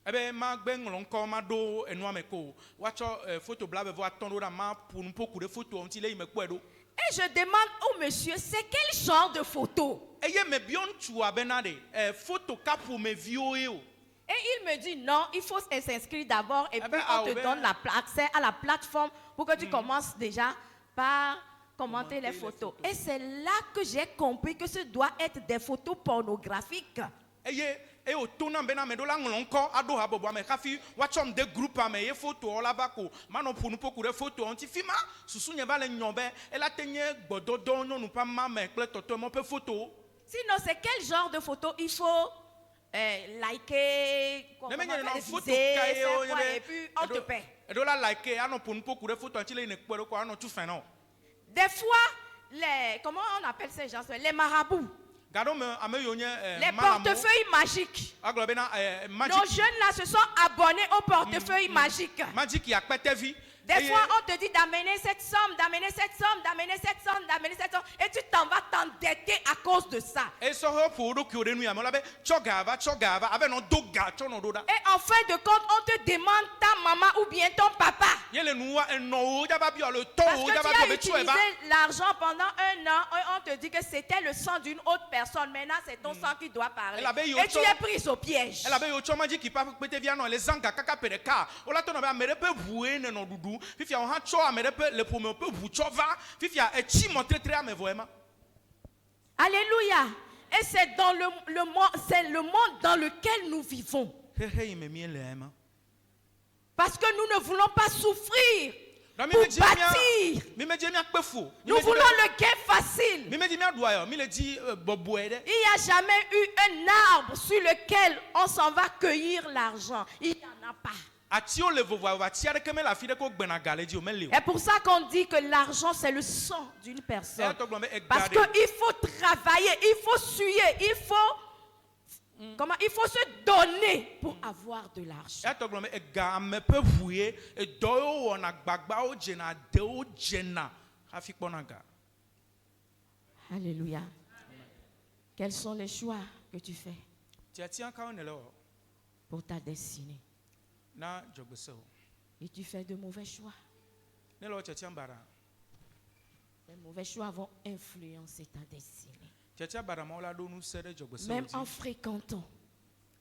Ebe ma gbe nglon ko ma do enu ame ko. Wa cho photo bla be vo atondo da ma pour un poku de photo on ti le me ko edo. Et je demande au monsieur, c'est quel genre de photo? Eye me bion tu abenade photo ka pour me vio e o. Et il me dit non, il faut s'inscrire d'abord et puis on te donne accès à la plateforme pour que tu commences déjà par commenter les photos. Et c'est là que j'ai compris que ce doit être des photos pornographiques. Eye e o tona be na me do la nglon ko ado ha bobo ame kafi wa chom de group ame ye photo ola bako mano pour nous poku de photo on ti fima susu nye ba le nyobe e la tenye gbododo no nu pa ma me kle toto mo pe photo. Sinon, c'est quel genre de photo il faut liker, Ne me faire nyɛ des photo idées, ka ye faire o quoi, nyɛ et puis on te paie. eɖo la like anɔ ƒonu ƒoku ɖe foto ŋuti le yine kpe ɖe ko anɔ tu fɛn na o. Des fois, comment on appelle ces gens, les marabouts, Gaɖo me ame yiwo nye les malamu. portefeuilles magiques. Agblɔ bena Nos magic jeunes là se sont abonnés au portefeuille magique. magic akpɛtɛvi. Des fois, on te dit d'amener cette somme, d'amener cette somme, d'amener cette somme, d'amener cette somme, et tu t'en vas t'endetter à cause de ça. Esɔhɔ ƒo ɖokuiwo ɖe nu ya me la be tsɔ ga va abe nɔ do ga tsɔ nɔ ɖo ɖa. Et en fin de compte, on te demande ta maman ou bien ton papa. Ye le nuwa enɔwo dzaba biɔ le Parce tɔwo que dzaba tu biɔ as be tsɔe va. utilisé l'argent pendant 1 an et on te dit que c'était le sang d'une autre personne. Maintenant, c'est ton sang qui doit parler. Elle avait eu Et tu autre- es prise au piège. Elabe yiwo tsɔ magic ƒe akpɛtɛvi anɔ le zanga kaka ƒe ɖeka. Wola tɔ nɔ be ame ɖe ƒe ʋue ne nɔ ɖuɖu. Fifia wo hã tsɔ ame ɖe ƒe le ƒome ƒe ʋu tsɔ va. Fifia etsi mɔtetre ame vɔ ema. Alléluia. Et c'est dans c'est le monde dans lequel nous vivons. Xexe yi me mie le ema. Parce que nous ne voulons pas souffrir Donc, pour bâtir. mi me dze miakpe fo. Nous voulons le gain facile. Mi me dzi miaɖu ayɔ. Mi le dzi bɔbɔe ɖe. Il n'y a jamais eu un arbre sur lequel on s'en va cueillir l'argent. Il n'y en a pas. Atiwo le vovovo. Ati aɖeke me le afi ɖe ko gbena ga le dzi o meli o. Et pour ça qu'on dit que l'argent, c'est le sang d'une personne. Eya tɔ gblɔ be ega Parce ɖe. qu'il faut travailler, il faut suer, il faut se donner pour avoir de l'argent. Eya tɔ gblɔ be ega ame ƒe ʋu ye edɔ yiwo wɔna gbagbawo dzena adewo dzena hafi kpɔna ga. Alléluia. Quels sont les choix que tu fais Tiatia kawo ne le wɔ pour ta destinée? na dzɔgbese o. Et tu fais de mauvais choix. Ne le wɔ tiatia bara. Les mauvais choix vont influencer ta destinée. Tiatia bara mawo la ɖo ŋusẽ ɖe dzɔgbese Même o en dzi. fréquentant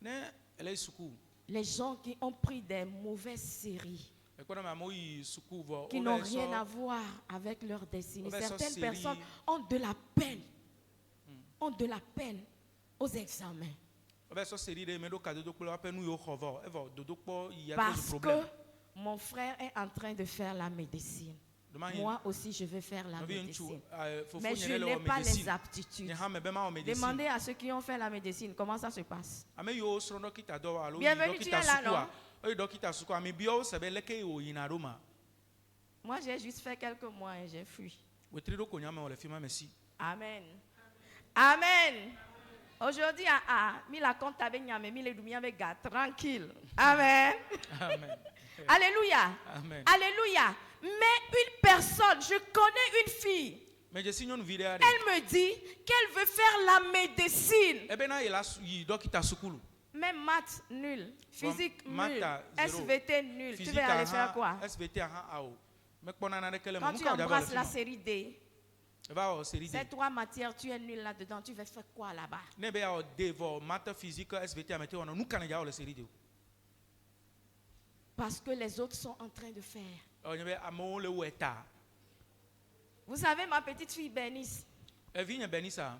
Ne ele yi suku. les gens qui ont pris des mauvaises séries, Ekpɔna me amewo yi suku vɔ. qui n'ont rien à voir avec leur destinée. on va Certaines sortir. personnes ont de la peine. Ont de la peine aux examens. Obe sɔ seri ɖe me ɖo kadodo kple woaƒe nu yiwo xɔ vɔ. Evɔ dodokpɔ yi Parce cause que problème. mon frère est en train de faire la médecine. Doma yi Moi aussi, je veux faire la nɔvi ŋutsu médecine. fofo Mais nye je ɖe le n'ai wɔ pas les médecine. aptitudes. Nye hã me be ma wɔ médecine. Demandez à ceux qui ont fait la médecine comment ça se passe. Ame yiwo srɔ̃ dɔkita dɔ wɔ alo yi Bienvenue, tu dɔkita es là, sukua. non? Oyi dɔkita sukua. Ame biawo se be leke yi woyina ɖo ma. Moi, j'ai juste fait quelques mois et j'ai fui. Wetri ɖo ko nyame wɔ le fi ma me si. Amen. Amen. Aujourd'hui, mi la compte avec Nyame, mi le dumia avec gars, tranquille. Amen. Amen. Alléluia. Amen. Alléluia. Mais une personne, je connais une fille, Me dze si nyɔnuvi ɖe aɖe. elle me dit qu'elle veut faire la médecine. Ebe na yi la yi dɔkita sukulu. Même maths, nul. Physique, Maths, nul. zéro. SVT, nul. Tu Physique veux aller aha, faire quoi? SVT aha awo. Me kpɔna naɖeke le me. Quand Nu tu ka wòdze embrasses le la fi ma? série D, Eva wɔ seri ces de. 3 matières, tu es nul là-dedans, tu vas faire quoi là-bas? Ne be ya wɔ de vɔ maths physique SVT ame te wɔna nu ka ne dza wɔ le seri de o. Parce que les autres sont en train de faire. Nye be amewo le wɔe ta. Vous savez, ma petite fille Bernice, Evi nye Benisa.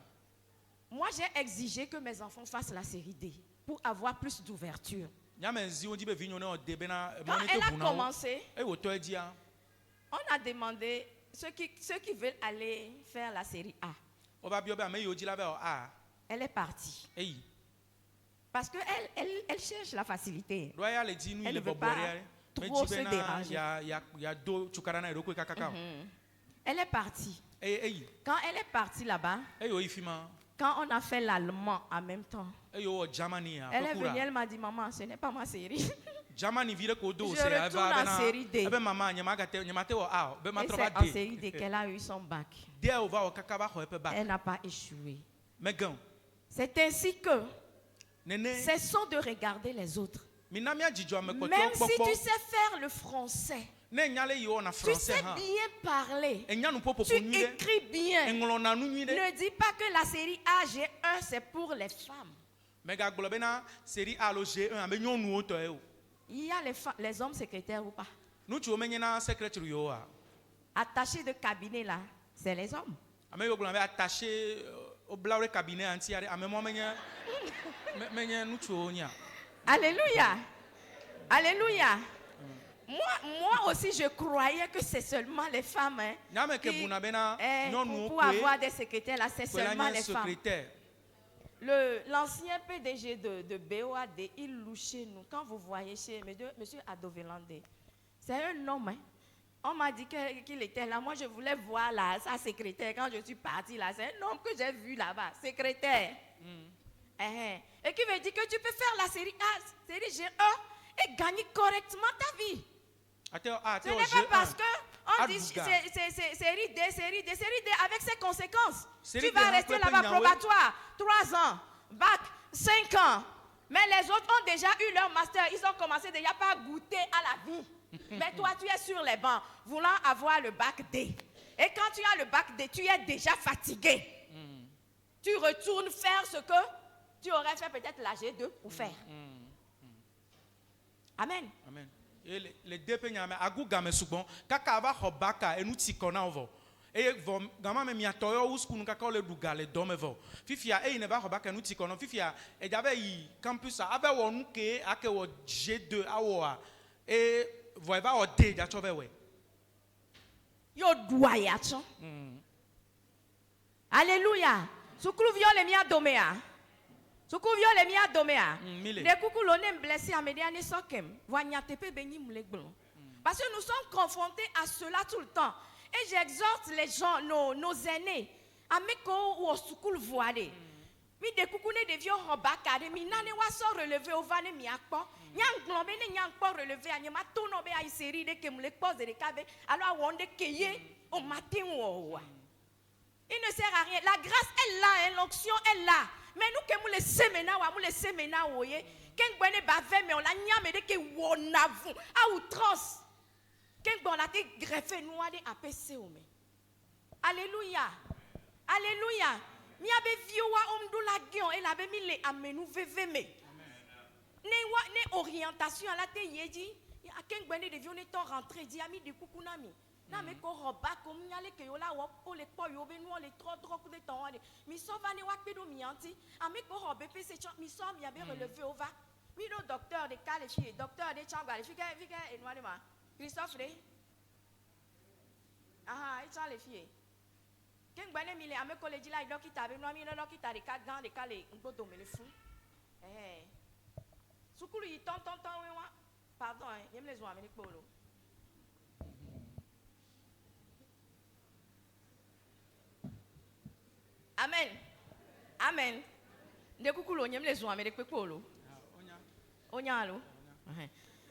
moi j'ai exigé que mes enfants fassent la série D pour avoir plus d'ouverture. Nyame zi wo di be vi nyɔ ne wɔ de bena Quand mɔ ne elle te a bu na wo. commencé, Eye wòtɔ edzia. on a demandé ceux qui veulent aller faire la série A. Woba biɔ be ame yiwo dzi la be wɔ a. Elle est partie. Eyi. Parce qu'elle cherche la facilité. Ɖoa ya le dzi nu yi Elle le ne veut bɔbɔ pas ɖe. trop se bena déranger. ya do tsukara na eɖokui kakaka o. Elle est partie. Eye eyi. Quand elle est partie là-bas, Eye woyi fi ma. quand on a fait l'allemand en même temps, Eye wɔ Germany ya. elle est ƒe venue, kura. elle m'a dit, maman, ce n'est pas ma série. Germany vi ɖe ko do Je se eva retourne en série D. ebe mama nye ma te wɔ a o be ma Et trɔ c'est va en de. série D qu'elle a eu son bac. De wo va wɔ kaka va xɔ eƒe ba. Elle n'a pas échoué. Megã. C'est ainsi que Nene. cessons de regarder les autres. Mina mia dzidzɔ ame Même kpɔtɔwo si tu kpɔkpɔ. sais faire le français, Ne nya le yi wɔna tu français sais hã. bien parler, Enya nu ƒoƒoƒo tu nyui ɖe. écris bien. Eŋlɔna nu nyui ɖe. Ne dis pas que la série A, G1, c'est pour les femmes. Megagblɔ bena série A alo G1 abe nyɔnuwo tɔ ye o. Il y a les hommes secrétaires ou pas? Ŋutsuwo menye na secrétaire yewo a. Attachés de cabinet là, c'est les hommes. Ame yiwo gblɔna be attaché wobla wo ɖe cabinet aŋuti aɖe. Ame mawo menye ŋutsuwo nya. Alléluia. Alléluia. Moi aussi, je croyais que c'est seulement les femmes. Hein, Nyame ke buna bena nyɔnuwo pour avoir des secrétaires là, c'est koe la seulement nye les femmes. secrétaire. L'ancien PDG de BOAD, il loue chez nous. Quand vous voyez chez monsieur Adovelande, c'est un homme. Hein. On m'a dit qu'il était là. Moi, je voulais voir là, sa secrétaire. Quand je suis partie là, c'est un homme que j'ai vu là-bas, secrétaire. Et qui veut dire que tu peux faire la série A, série G1 et gagner correctement ta vie. Ce n'est pas parce qu'on dit série D avec ses conséquences. Tu vas rester là-bas probatoire 3 ans, bac 5 ans. Mais les autres ont déjà eu leur master, ils ont commencé déjà par goûter à la vie. Mais toi, tu es sur les bancs, voulant avoir le bac D. Et quand tu as le bac D, tu es déjà fatigué. Tu retournes faire ce que tu aurais fait peut-être la G2 pour faire. Amen. Amen. Et les deux pays, agou game souvent, kaka va hobaka et nous tikona ovo. Et vom gama me miatoyo uskunu kaka le dugale domevo. Fifia e ne va hobaka nous tikona. Fifia e j'avais y campus ave wonu ke ake wo G2 awoa. Et voiva o D ja chovewe. Yo doyacho. Alléluia. Sukulu viole mia domea. Sukulu viole mia domea. Les coucou l'on blessé à médiane sokem. Voignatepe beni moulegbon. Parce que nous sommes confrontés à cela tout le temps. Et j'exhorte les gens, nos aînés, à meko ou au sukulu voile. Mi de coucou ne devio robakade, mi nane wa so relevé au vane mi akpo. Nyang glombe ne nyang po relevé a nyama tono be a série de kemule pose de kabe. Alors wonde keye au matin ou. Il ne sert à rien. La grâce est là, l'onction est là. Mais nous que nous les semena oye, ken bone bave mais on la nyame de ke wonavu à outrance. Ken bon la te greffé nous a de APC o me. Alléluia. Alléluia. Mi abe viowa omdula gion et la be mi le amenu veve me. Ne orientation à la te yeji, a ken bone de vion ne to rentrer di ami de kukunami. Na me ko roba ko nyale ke yola wo o le po yo be no le trop coup de temps mi so va ne wa pedo mi anti ame ko robe pe se mi so mi abe relevé au va mi no docteur de qualifié docteur de changwa le fika et noir de ma Christophe de ah il les filles ken gbane mi le ame ko le di la dokita be no mi no dokita de ka gan de ka le ngbodo me le fou sukulu yi ton we wa pardon yem les oa me le polo. Amen. Amen. De kukulo nyem les oa me de pekolo. Onyalo.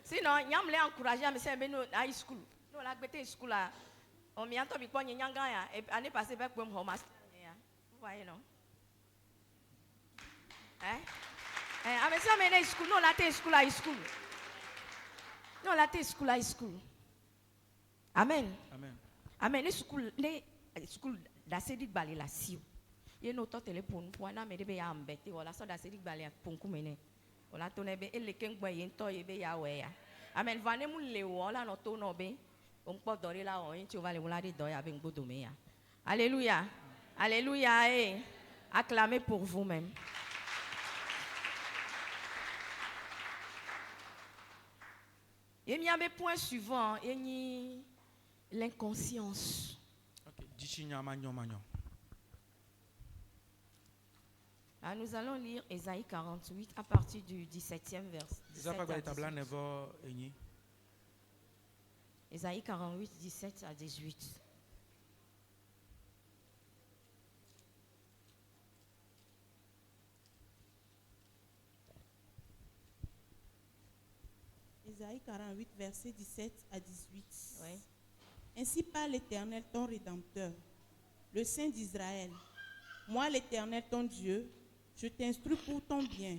Sinon, nyam le encourager à me faire beno high school. No la gbete school là. On m'y entend bi kwa nyanga ya et année passée avec pour mon master ya. Vous voyez non? A me ça me school no la te school high school. No la te school high school. Amen. Amen. Amen. Les school d'assedic balé la sio. Ye no to téléphone pour na me de be ya mbete wala so d'assedic balé pour kumene. Wala to ne be ele kengba ye to ye be ya we ya. Amen. Vane mu le wala no to no be. On peut dormir là on tu vas le wala de doya avec bodomé ya. Alléluia. Alléluia et acclamez pour vous-même. Et il y a un point suivant, il y a l'inconscience. Alors nous allons lire Ésaïe 48 à partir du 17e verset. Ésaïe 48, 17 à 18. Ésaïe 48, verset 17 à 18. Oui. Ainsi parle l'Éternel, ton Rédempteur, le Saint d'Israël. Moi, l'Éternel, ton Dieu, je t'instruis pour ton bien.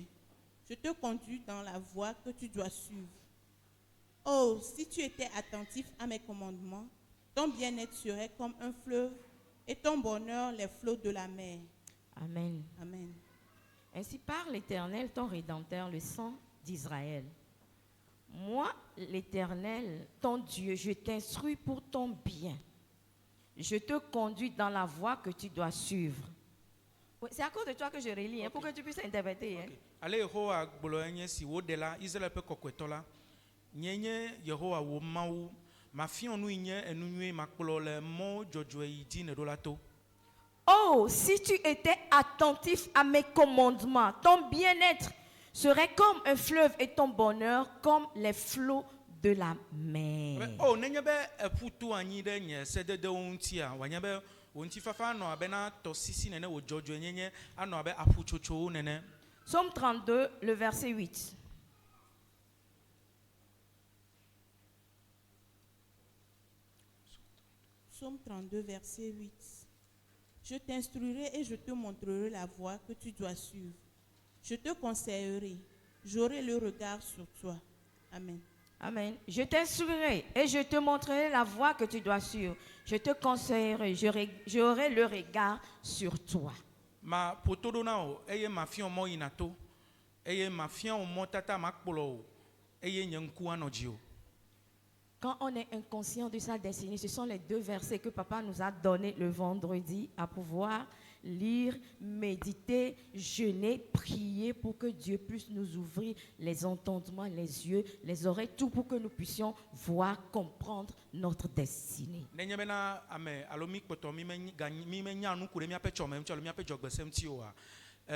Je te conduis dans la voie que tu dois suivre. Oh, si tu étais attentif à mes commandements, ton bien-être serait comme un fleuve et ton bonheur les flots de la mer. Amen. Amen. Ainsi parle l'Éternel, ton Rédempteur, le Saint d'Israël. Moi, l'Éternel, ton Dieu, je t'instruis pour ton bien. Je te conduis dans la voie que tu dois suivre. Oui, c'est à cause de toi que je relis, pour que tu puisses interpréter. Okay. Allez, Yehowa, Bologne, si vous êtes là, Israël peut coquetola. Nyenye Yehowa wo mawu ma fion nu nye enu nue ma kplo le mo jojo yi di ne do la to. Oh, si tu étais attentif à mes commandements, ton bien-être serait comme un fleuve et ton bonheur comme les flots de la mer. Oh, nenye be eputu anyi de nye sedede untia. Wanye be unti fafa ano abena tosisi nene wo jojo nyenye ano abe apuchocho nene. Psaume 32, le verset 8. Psaume 32, verset 8. Je t'instruirai et je te montrerai la voie que tu dois suivre. Je te conseillerai, j'aurai le regard sur toi. Amen. Amen. Je t'instruirai et je te montrerai la voie que tu dois suivre. Je te conseillerai, j'aurai le regard sur toi. Ma potodona o, eye ma fion mo inato, eye ma fion mo tata makpolo o, eye nyenku anojio. Quand on est inconscient de sa destinée, ce sont les deux versets que papa nous a donnés le vendredi à pouvoir lire, méditer, jeûner, prier pour que Dieu puisse nous ouvrir les entendements, les yeux, les oreilles, tout pour que nous puissions voir, comprendre notre destinée. Nenye bena ame alomi kpoto mi me nyanu kure mi ape chome mi chalo mi ape jogbesem ti o a.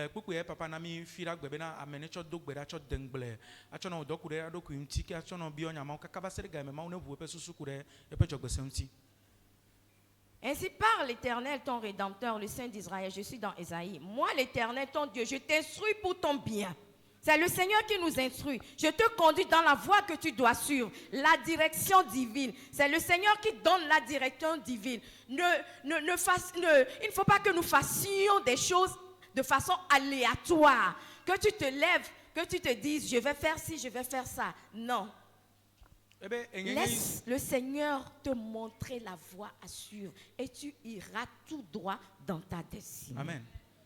Kpukpu ye papa na mi fira gbe bena amene cho do gbe da cho dengle acho na do kure do ku nti ke acho na bi onya ma kaka ba sere ga me ma una bu pe susu kure e pe jogbesem ti. Ainsi parle l'Éternel, ton Rédempteur, le Saint d'Israël. Je suis dans Ésaïe. Moi, l'Éternel, ton Dieu, je t'instruis pour ton bien. C'est le Seigneur qui nous instruit. Je te conduis dans la voie que tu dois suivre, la direction divine. C'est le Seigneur qui donne la direction divine. Il ne faut pas que nous fassions des choses de façon aléatoire. Que tu te lèves, que tu te dises, je vais faire ci, je vais faire ça. Non. Laisse le Seigneur te montrer la voie à suivre et tu iras tout droit dans ta destinée. Amen.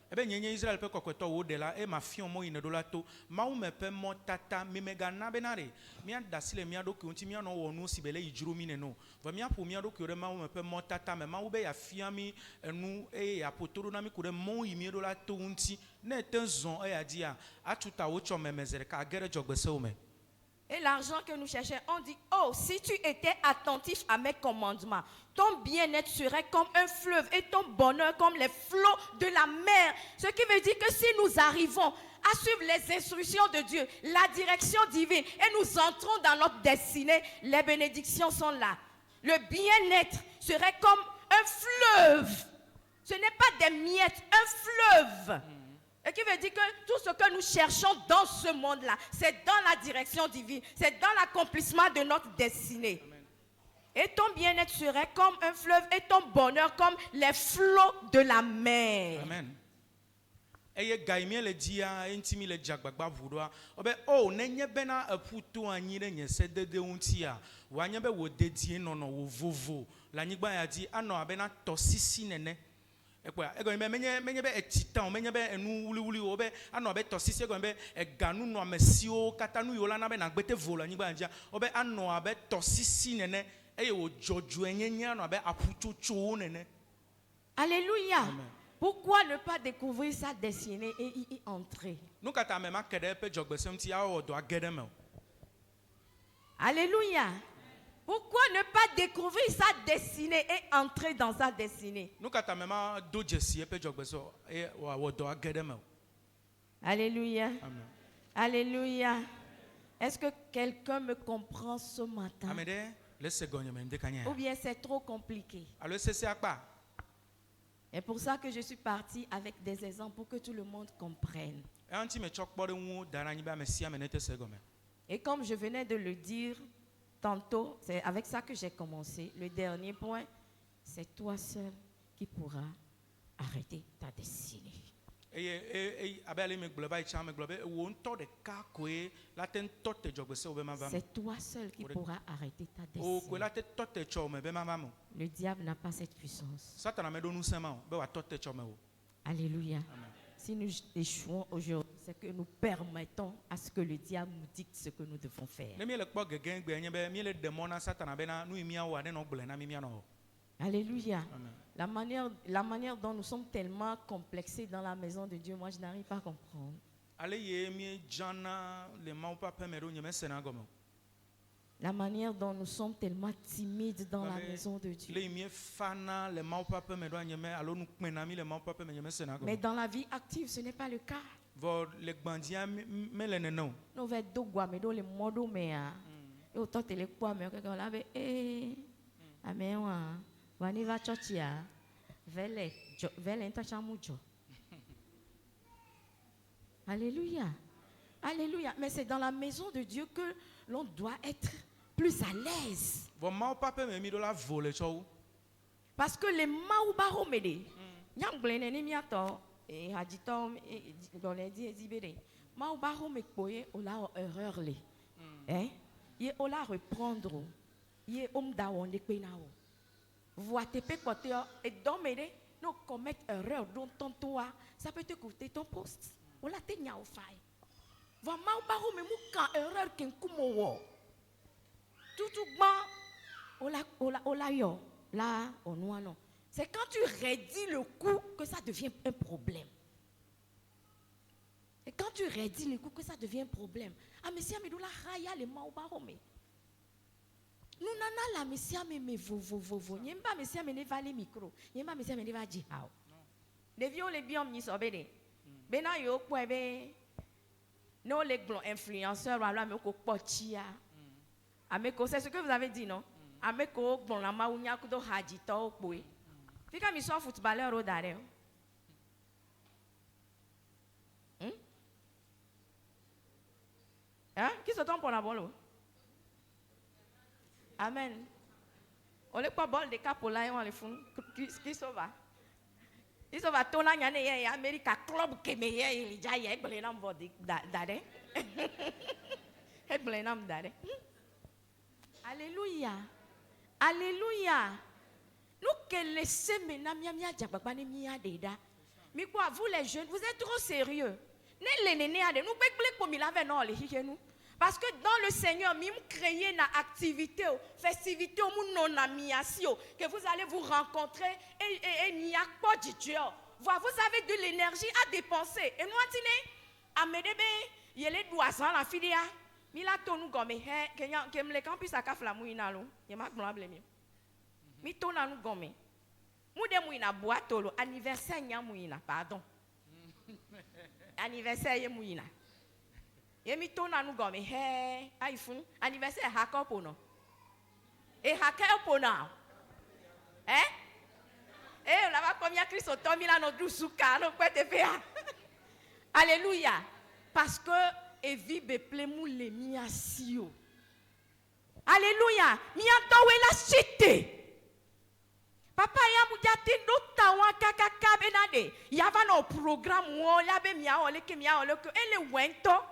Ebe nyenye Israël pe kokweto wo de la e ma fion mo ine do la to ma u me pe mo tata mi mega na benare mi anda sile mi ado kunti mi ano wonu sibele ijuru mi ne no va mi apo mi ado kure ma u me pe mo tata me ma u be ya fia mi enu e ya potoro na mi kure mo yi mi do la to unti na etenzon e ya dia atuta wo cho memezere ka gere jogbese o me. Et l'argent que nous cherchons, on dit, oh, si tu étais attentif à mes commandements, ton bien-être serait comme un fleuve et ton bonheur comme les flots de la mer. Ce qui veut dire que si nous arrivons à suivre les instructions de Dieu, la direction divine, et nous entrons dans notre destinée, les bénédictions sont là. Le bien-être serait comme un fleuve. Ce n'est pas des miettes, un fleuve. Et qui veut dire que tout ce que nous cherchons dans ce monde-là, c'est dans la direction divine, c'est dans l'accomplissement de notre destinée. Amen. Et ton bien-être serait comme un fleuve et ton bonheur comme les flots de la mer. Amen. Eye gaimie le dia intimi le jagbagba vudoa obe o nenye bena aputo anyi ne nyese dede untia wanye be wo dedie no wo vovo la nyigba ya di ano abena tosisi nene. Ego menye be etitan menye be enu wuli obe ano be tosisi ego be eganu no amesio katanu yola na be na gbete vola nyigba nja obe ano abe tosisi nene eye wo joju enyenye ano abe apuchocho nene. Alléluia. Amen. Pourquoi ne pas découvrir sa destinée et y entrer? Alléluia. Pourquoi ne pas découvrir sa destinée et entrer dans sa destinée? Alléluia. Amen. Alléluia. Est-ce que quelqu'un me comprend ce matin? Ou bien c'est trop compliqué? Et pour ça que je suis partie avec des exemples pour que tout le monde comprenne. Et comme je venais de le dire tantôt, c'est avec ça que j'ai commencé. Le dernier point, c'est toi seul qui pourras arrêter ta destinée. C'est toi seul qui pourras arrêter ta destinée. Le diable n'a pas cette puissance. Alléluia. Amen. Si nous échouons aujourd'hui, c'est que nous permettons à ce que le diable nous dicte ce que nous devons faire. Alléluia. Amen. La manière dont nous sommes tellement complexés dans la maison de Dieu, moi je n'arrive pas à comprendre. La manière dont nous sommes tellement timides dans la maison de Dieu. Mais dans la vie active, ce n'est pas le cas. Nous vais dogwa mais dans le modo mea. Et autant te le quoi mais quelqu'un là amen wa wani va chochia vele intachamujo. Alléluia. Alléluia. Mais c'est dans la maison de Dieu que l'on doit être plus à l'aise. Parce que les maoubaromede, nyamblene ni miato et hadito dans les dix maoubarome koye ola erreur le. Hein? Ye ola reprendre. Ye omda wonde penao. Voite pe kote et domede no commettre erreur dont toi ça peut te coûter ton poste. Ola te nya ofai. Va maoubarome muka erreur ken kumowo. Tout ola yo là non. C'est quand tu raidis le coup que ça devient un problème. Et quand tu raidis le coup que ça devient un problème. Ah mais si amedoula raya le maoubarome. Nous nana la messia me vovo. Nyemba messia me ne va le micro. Nyemba messia me ne va di hao. Les vieux les biom ni sobede. Bena yo kwa be non les influenceurs wala me ko pochia. Ameko, c'est ce que vous avez dit, non? Ameko, bon, la maounia kudo hajita au poué. Puis quand ils sont footballeurs au daré. Hein? Qui se tombe pour la balle? Amen. On n'est pas bol de cap pour là, on les font. Qui se va? Ils se va tout là, il y a un Amérique club qui est meilleur, il y a un blenam daré. Un blenam daré. Alléluia. Alléluia. Nous que laissez maintenant mia jababane mia deda. Mais quoi vous les jeunes, vous êtes trop sérieux. Ne les néné ade nous bekble pour milave non les nous. Parce que dans le Seigneur, mim créer une activité, festivité au monde non amiation que vous allez vous rencontrer et n'y a pas de Dieu. Vous avez de l'énergie à dépenser. Et nous atine amedebe yele doisan la filia. Mila tonu gome he que me le campus à kafla mouina lo y ma blâme mi tona nu gome mu de mouina boîte lo anniversaire nya mouina pardon anniversaire ye mouina ye mi tona nu gome he aifun anniversaire hakopo no et hakopo na la va combien Christ tomi la no dusuka no kwete pea. Alléluia. Parce que et vibe plemu le miasio. Alléluia. Miantowe la cité. Papa ya mujati no tawa kaka benade. Yava no programme wo labe mia ole ke ele wento.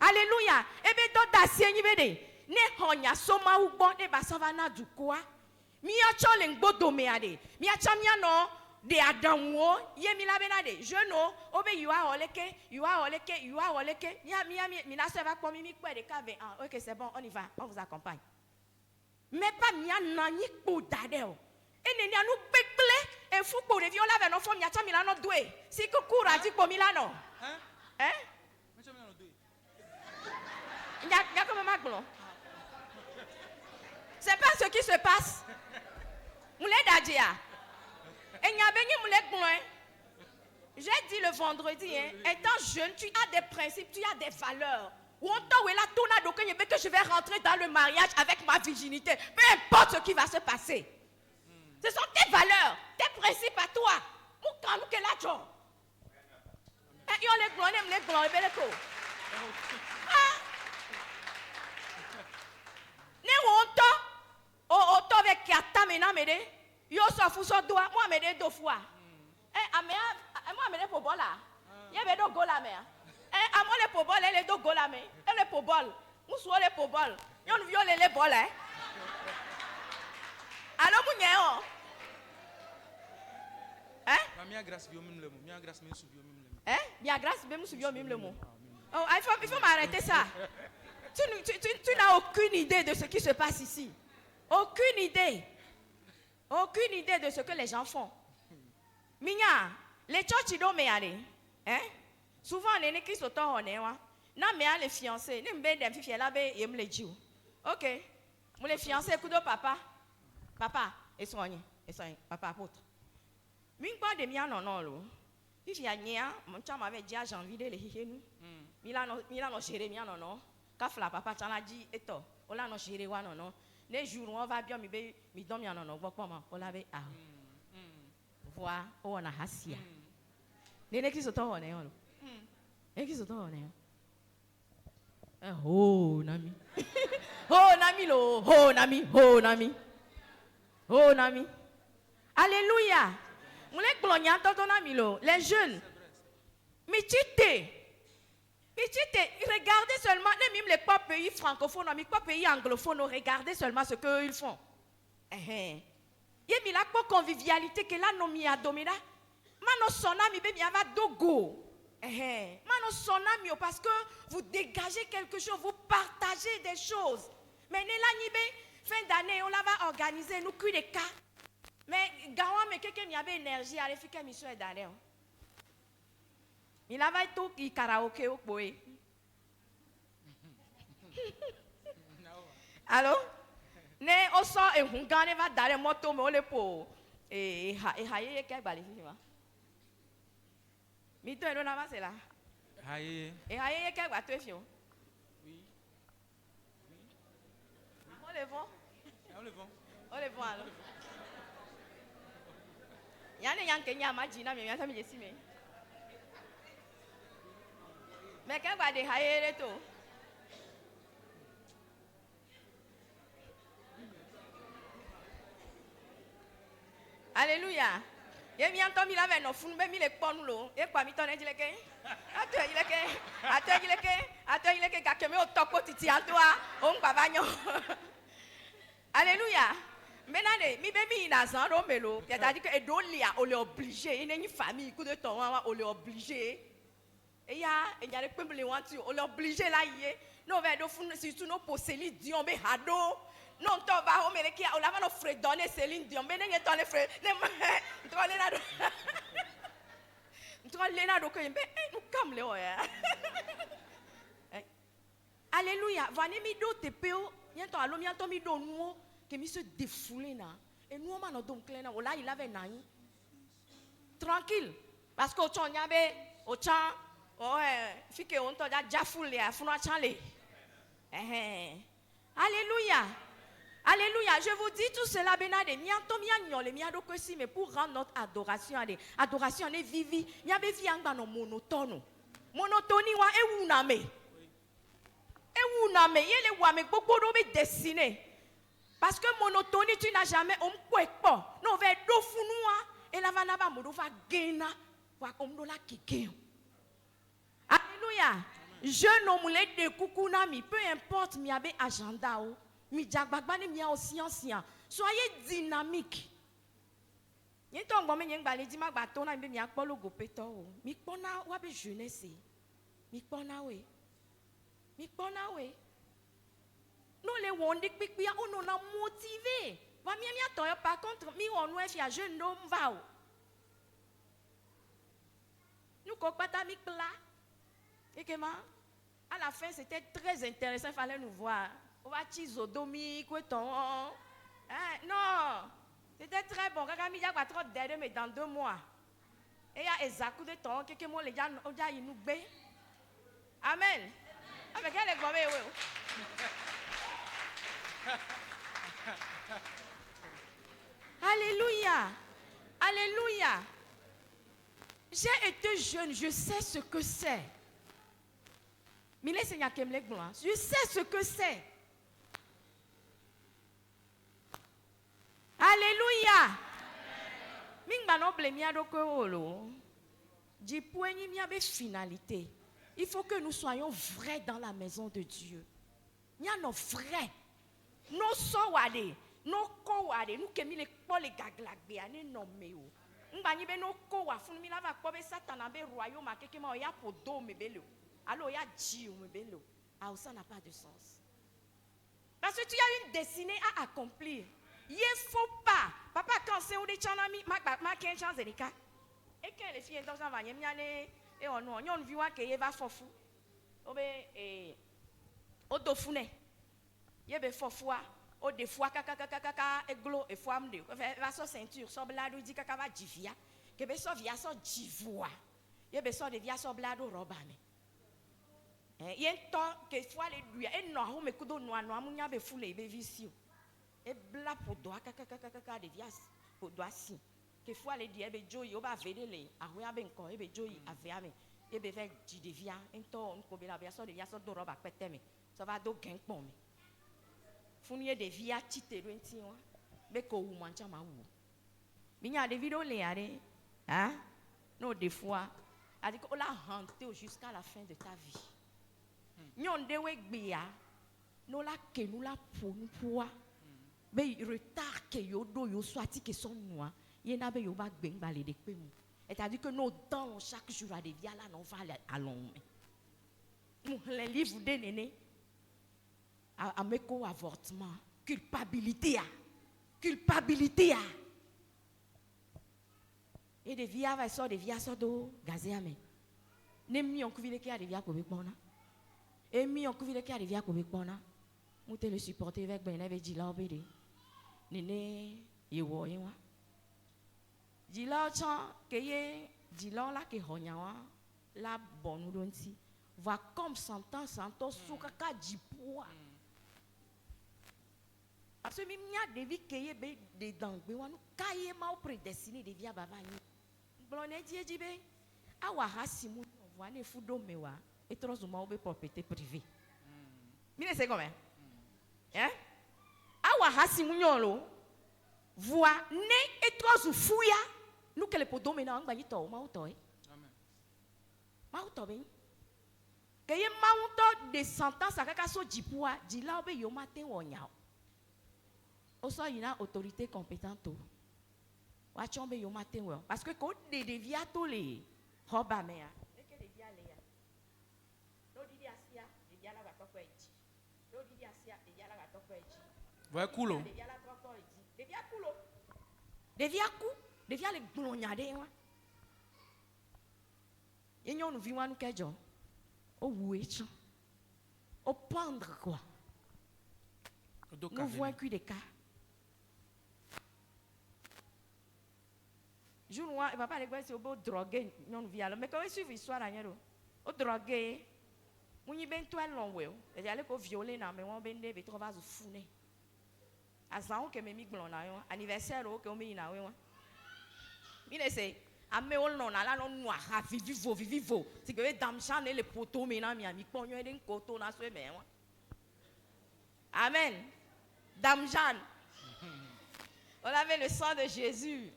Alléluia. Ebe do dasie nyibede. Ne honya soma ugbo ne basavana dukoa. Mia chole ngbodo meade. Mia chamia no de adamwo ye milabenade je no obe yuwa oleke mina se va pour mi quoi de cave. OK, c'est bon, on y va, on vous accompagne. Mais pas mia nani po dadeo e neni anu bekple e fu po de viola ve no fo mia cha milano doué si ko kura di po milano hein mia milano doué ya comme maglo. C'est pas ce qui se passe moulé dadia. J'ai dit le vendredi, étant jeune, tu as des principes, tu as des valeurs. Que je vais rentrer dans le mariage avec ma virginité. Peu importe ce qui va se passer. Ce sont tes valeurs, tes principes à toi. Yo so fu so doa moi me de do fois moi me de po bola ye be do gola me amo le po bola le do gola me le po bol musu le po bol yon viole le bol allo mu nyeo mia grâce bio mim le mot mia grâce me su bio mim le mot mia grâce be mu su bio mim le mot. Oh, il faut m'arrêter ça. Tu n'as aucune idée de ce qui se passe ici. Aucune idée. Aucune idée de ce que les gens font. Minya, les church do me aller. Souvent on est qui sont en na me les fiancés, ne me dem fifi la be yem le jiu. Ok. Vous les fiancés, écoutez papa. Papa, et soignez. Papa apôtre. Min pas de mien non lo. Fifi a nia, mon chum avait dit à janvier de les nous. Milano Jérémie non. Kafla papa t'en dit et toi. On l'a non Jérémie non. Les jours on va bien mi dormi non. Voir comment on l'avait ah. Voir on a hasia. Les qui sont on est on. Et qui sont on est. Oh nami. Oh nami lo. Oh nami. Oh nami. Oh nami. Alléluia. Les jeunes, regardez seulement, même les pas pays francophones, les pas pays anglophones, regardez seulement ce qu'ils font. Il y a une convivialité que là, nous m'y a dominé. Mano sonami, il y a dogo. Mano sonami, parce que vous dégagez quelque chose, vous partagez des choses. Mais là, fin d'année, on va organiser, nous cuit des cas. Mais gawa me quelqu'un y avait énergie à faire mission d'aller. Il avait tout qui karaoké au boy. Allô? Ne oso e hungane va dare moto me ole po e haye ke bali fiwa. Mi to eno na va c'est là. Haye. E haye ke ba to fio. Oui. On le vend. On le vend. On le vend alors. Yane yanke nyama jina me yata me jesi me. Me ke ba de haye to. Alléluia. Et bien comme il avait nos fous, mais il est pas nous lo. Et quoi mi tonne dit le ke? Attends il est que kakeme au topo titi en toi, on va bagno. Alléluia. Maintenant, mi baby ina zan ro melo, c'est-à-dire que edolia on est obligé, il y a une famille coup de ton on est obligé. Et il y a les peuple wantu, on est obligé là yé. No ve do fun surtout no poseli dion be hado. Non to va o mele ki o la va no fredonner Céline Dion, mais n'est pas les frères. Ne to le na do. To le na do que nous comme le oya. Alléluia. Vani mi do te peo, bientôt allo bientôt mi do nous que mi se défouler na. Et nous on m'a donc clair na, là il avait nani. Tranquille parce que au chan yabe, au chan fike on to ja foule ya funa chanle. Alléluia. Alléluia. Je vous dis tout cela benade mianto mianyo le miado kwesi mais pour rendre notre adoration adoration est vivi. Miabe vi anga no monotone. Monotonie wa ewuname. Ewuname yele wa me gbogbo do be dessiné. Parce que monotonie tu n'as jamais on kwekpo. No ve do funua et la vana ba modo va gena wa komdo la kike. Alléluia. Je nommule de kukuna mi peu importe mi abe agenda o mi jagbagba ni mi aussi ancien. Soyez dynamique. Ni to ngbo me yen gba le di ma gba to na mi akpo logo peto o. Mi pona wa be jeunesse. Mi pona we. Mi pona we. Nous les wondik pikpia on a motivé. Va mi to par contre mi on we fi a jeune homme va o. Nous ko pata mi pla. Et que à la fin, c'était très intéressant. Il fallait nous voir. On va chizodomi, quoi ton. Non, c'était très bon. Quand il y a trop d'aide, mais dans 2 mois. Et il y a Ezakou de ton, quelques mots, les gens, on dit, ils nous bé. Amen. Avec elle, les gommes, Alléluia. Alléluia. J'ai été jeune, je sais ce que c'est. Je sais ce que c'est. Alléluia. Finalité. Il faut que nous soyons vrais dans la maison de Dieu. Il y a nos vrais. Nos sowade. Nos kowade. Nous qui les pas les gaglagbe. Nous nommés. Nous banibe nos kowa. Funu mi lava kobe satan abe royaume ma keke ma oya podo mebelo. Alors, il y a Dieu, ah, ça n'a pas de sens. Parce que tu as une destinée à accomplir. Il ne faut pas. Papa, quand c'est où des chanami, ma 15 ans, et quand les filles sont en train de aller, et on a vu qu'il va fofu. Au dofune. Yebe fofwa, o des fois kaka eglo e fois mde. Va so ceinture, so blado di kaka va jivia. Kebe so via so jivwa. Yebe so de via so blado roba me. Yen to ke fois le duya e no ho me kudo no amunya be fule be visio. E bla podo kaka de via podo asi. Que fois les dieux be joyi oba vedele ahoya be nko e be joyi avea me. E be ve di de via ento on ko be la via so de via so do roba pete me. So va do genpon me. Funye de via chite do enti wa. Be ko wu mancha ma wu. Binya de vidéo le are. Hein? Non des fois a dit qu'on l'a hanté jusqu'à la fin de ta vie. Nyon de we gbia. No la ke nous la pour nous pour. Be retard que yo do yo swati que son noir. Yena be yo ba gben ba le de pe mu. Et a dit que nos dents chaque jour a des via là non va à long. Les livres de néné à meko avortement, culpabilité a. Culpabilité a. Et des via va so des via so do gazé ame. Ne mi on kuvile ki a des via ko be pona. Et mi on kuvile ki a des via ko be pona. Moute le supporter avec ben avait dit là obédé. Néné yewo yewa. Dila chan keye dila la ke honyawa la bonu donti va comme sentence suka ka jipoa. Parce que mia devi keye be de dangbe wanu kaye ma prédestiné de via baba ni. Blone die jibe awa hasimu voa ne fudo mewa et trozuma obe propriété privée. Mine c'est comment? Hein? Awa hasimu nyolo voa ne et trozu fuya. Nous que les podos maintenant on to mauto amen mauto ben que y mauto de sentence à kaka so jipua dila obe yo matin wonya o so ina autorité compétente wa chombe yo matin wo parce que ko de devia to le hoba mea e que devia le ya no di asia de dia la gato ko eji no di asia de dia la gato ko eji va kulo de dia la gato ko eji devia kulo devia ku devia le glonyade wa yenyo nous vivons nous kejo o wuecho o pendre quoi nous voyons que des cas je ne vois pas les gars c'est au beau drogué non via mais quand il suit l'histoire là yero o drogué muni ben toi long we et aller ko violer na mais on ben de trop va founer azan que me mi glona yo anniversaire o que o mi na we wa il essaie à me on non là non noir vivo c'est que dame chan les poteaux maintenant mi ami pognon den koto na so me wa amen dame Jeanne on avait le sang de Jésus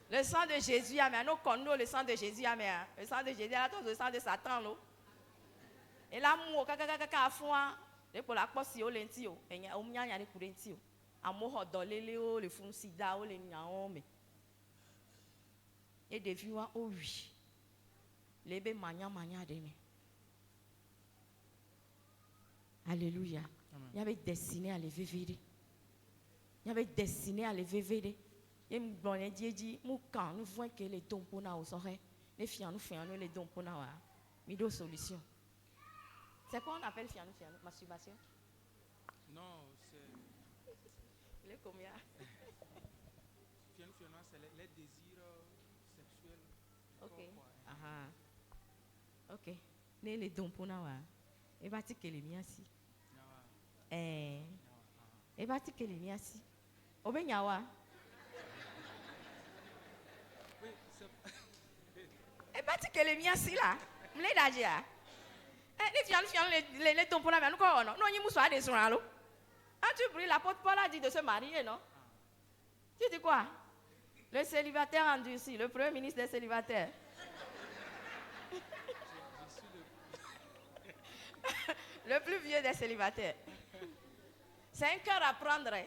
le sang de Jésus amen nous connaissons le sang de Jésus amen le sang de Jésus là le sang de Satan là et là mo kaka fois les pour la posi o lenti o enya o nyanya le kurenti o amo hodolele o le fun sida o le nyaon me et des viewers oh oui les bé mania de me alléluia il y avait destiné à les vivre il y avait destiné à les vivre et me bonne dit nous quand nous voyons que les dons pour nous soirée les filles nous faisons les dons pour nous mais deux solutions c'est quoi on appelle fianou masturbation non c'est il est combien fianou c'est les désirs sexuels ok aha ok les dons pour nous et va que les miens si et va que les miens si obenyawa oui et va que les miens si là m'le dadia les fianou les dons pour nous nous quoi non non y moussa des soins allo ah tu pries la porte-parole a dit de se marier non tu dis quoi le célibataire endurci le premier ministre des célibataires le plus vieux des célibataires c'est un cœur à prendre hein.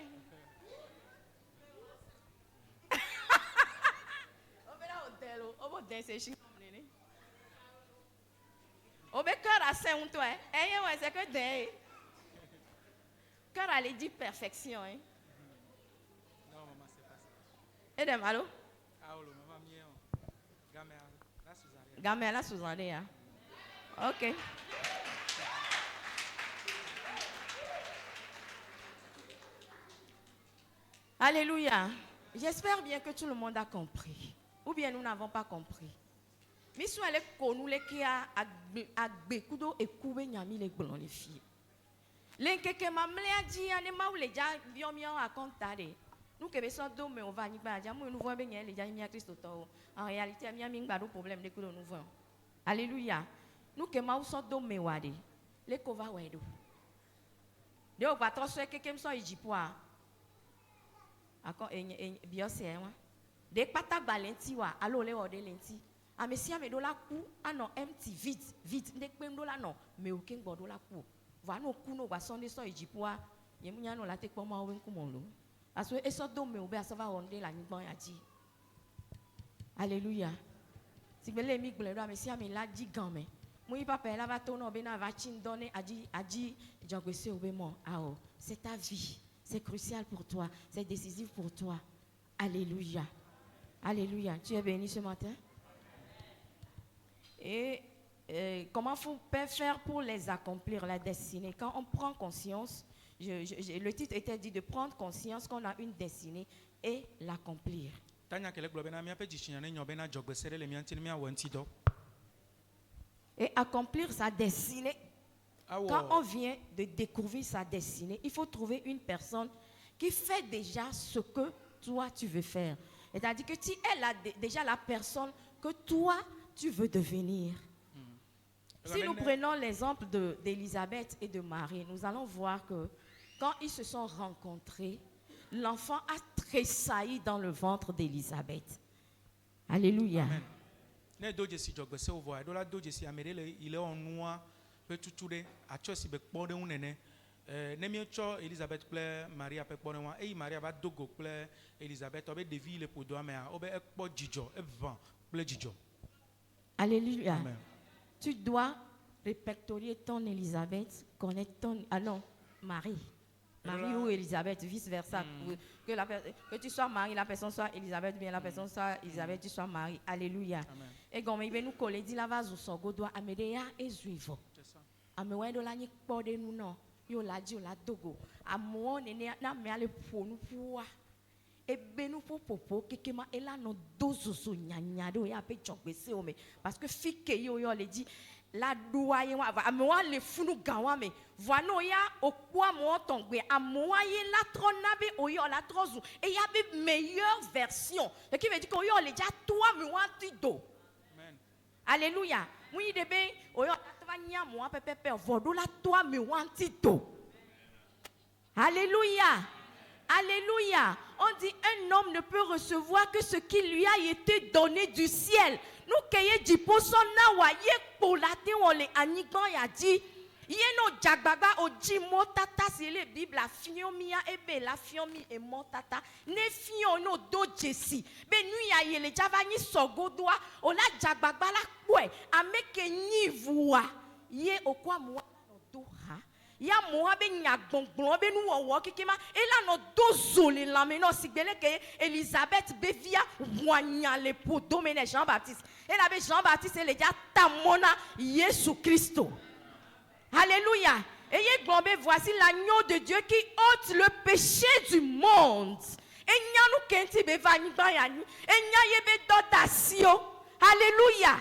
On va là hôtel on va danser chez nous on va cœur à saint toi hein ouais c'est que d'un cœur à les dire perfection hein non maman c'est pas ça et dem allô ah oh maman mien gamé la Suzanne hein. OK Alléluia. J'espère bien que tout le monde a compris. Ou bien nous n'avons pas compris. Mais si elle est connue, qui a Agbekudo et Koube Nyami les blancs, les filles. L'enquête m'a dit, à ne m'a oublié, bien mieux à compter. Nous qui sommes deux, mais on va n'y pas dire, nous voyons bien les gens Christ autant. En réalité, il y a un problème de que nous voyons. Alléluia. Nous qui sommes deux, mais wadi. Les cova wedo. De au patron soit quelqu'un soit ijipoa. Encore bien c'est moi. Des pata balenti wa, allo le ode lenti. A messia me do la cou, ah non empty vite. Nek pem do la non, mais aucun bodo la cou. Va no cou no va sonde so ijipoa. Yemunya no la te kwa ma wen kumolo. Aso eso do me obe asava onde la nigban ya di. Alléluia. Si bele mi gble do a messia me la di gamme. Moi papa la va tono be na va chin donner adi jangwese obe mo. Ah oh, c'est ta vie. C'est crucial pour toi, c'est décisif pour toi. Alléluia. Alléluia. Tu es béni ce matin? Et comment faut faire pour les accomplir, la destinée? Quand on prend conscience, le titre était dit de prendre conscience qu'on a une destinée et l'accomplir. Et accomplir sa destinée. Quand on vient de découvrir sa destinée, il faut trouver une personne qui fait déjà ce que toi tu veux faire. C'est-à-dire que tu es déjà la personne que toi tu veux devenir. Si nous prenons l'exemple d'Élisabeth et de Marie, nous allons voir que quand ils se sont rencontrés, l'enfant a tressailli dans le ventre d'Élisabeth. Alléluia. Amen. Elisabeth plaît Maria pe kpɔ ne et Maria va dogo plaît Elisabeth obe devi le podo mais obe ekpɔ dzidzɔ evant plaît dzidzɔ. Alléluia. Amen. Tu dois répertorier ton Elisabeth, connaître ton Marie. Marie ou Elisabeth, vice versa. Que tu sois Marie, la personne soit Elisabeth, bien la personne soit Elisabeth, tu sois Marie. Alléluia. Et comme il nous coller dit la vase son go doit amédéa et suivre. Amewé de la ni kpɔ de nous non. Yo la di la dogo amo nene na me ale ponu puwa ebe nu popopo kekema ela no dozozo nyanya do ya pe jogbese o me parce que fike yo le di la doye wa amo le funu gawa me voino ya okwa mo tongbe amo ye la tronabe o yo la trozu et ya be meilleure version ce qui veut dire que yo le dia toi me wanti do. Amen. Alléluia. Oui debe o yo Alléluia. Alléluia. On dit un homme ne peut recevoir que ce qui lui a été donné du ciel. Nous keye di posona wa ye polate on le anigan ya di yeno jagbagba oji motata c'est le bible la fiomia ebe la fiomi e motata ne fiono do jesi be nu ya ye le javani sogodoa o la jagbagba la kwe ameke nyivuwa ye okwa mo do ha ya mo ha be nyagbongbon be nu wo kikima ela no dozo le lameno sigbele ke Elisabeth bevia wanya le podomene Jean-Baptiste et la be Jean-Baptiste le ja tamona Jésus Christ. Alléluia. Ayez globé, voici l'agneau de Dieu qui ôte le péché du monde. Alléluia.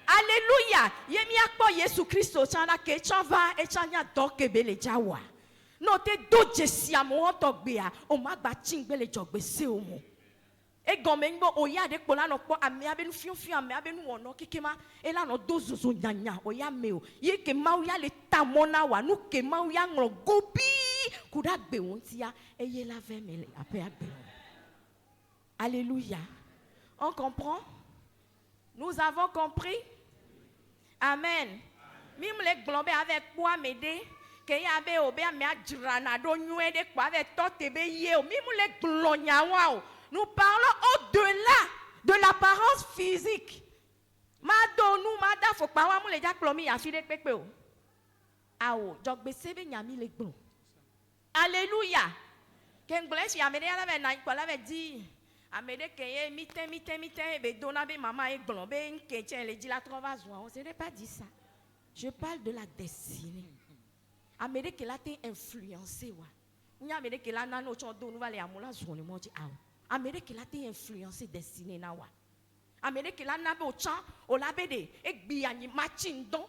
Alléluia. Yemiakpo Jésus Christ chana ke chava e chanya doke bele jawa. Note do jesia mo togbea o magba chingbele jogbe se o mo. E gomengo oya de kola no po amia be nu fiofio amia be nu wono kikema e la no dozozo nyanya oya meo ye ke mauya le tamona wa nu ke mauya ngro gobi kuda gbe won tia e ye la vemele ape agbe. Alléluia. On comprend? Nous avons compris? Amen. Mim le glombe avec quoi m'aider que ya be obe amia drana do nyue de kwa avec tote be ye o mim le glonya wa. Nous parlons au-delà de l'apparence physique. Alléluia. Ce n'est pas dit ça. Je parle de la destinée. Amédée qu'elle a été influencée. Nya Amérique là nano chondo nous va les amula zone mo di aw. Amérique là t'es influencé destiné na wa. Amérique là na be o chan o la be de e gbiya ni machindon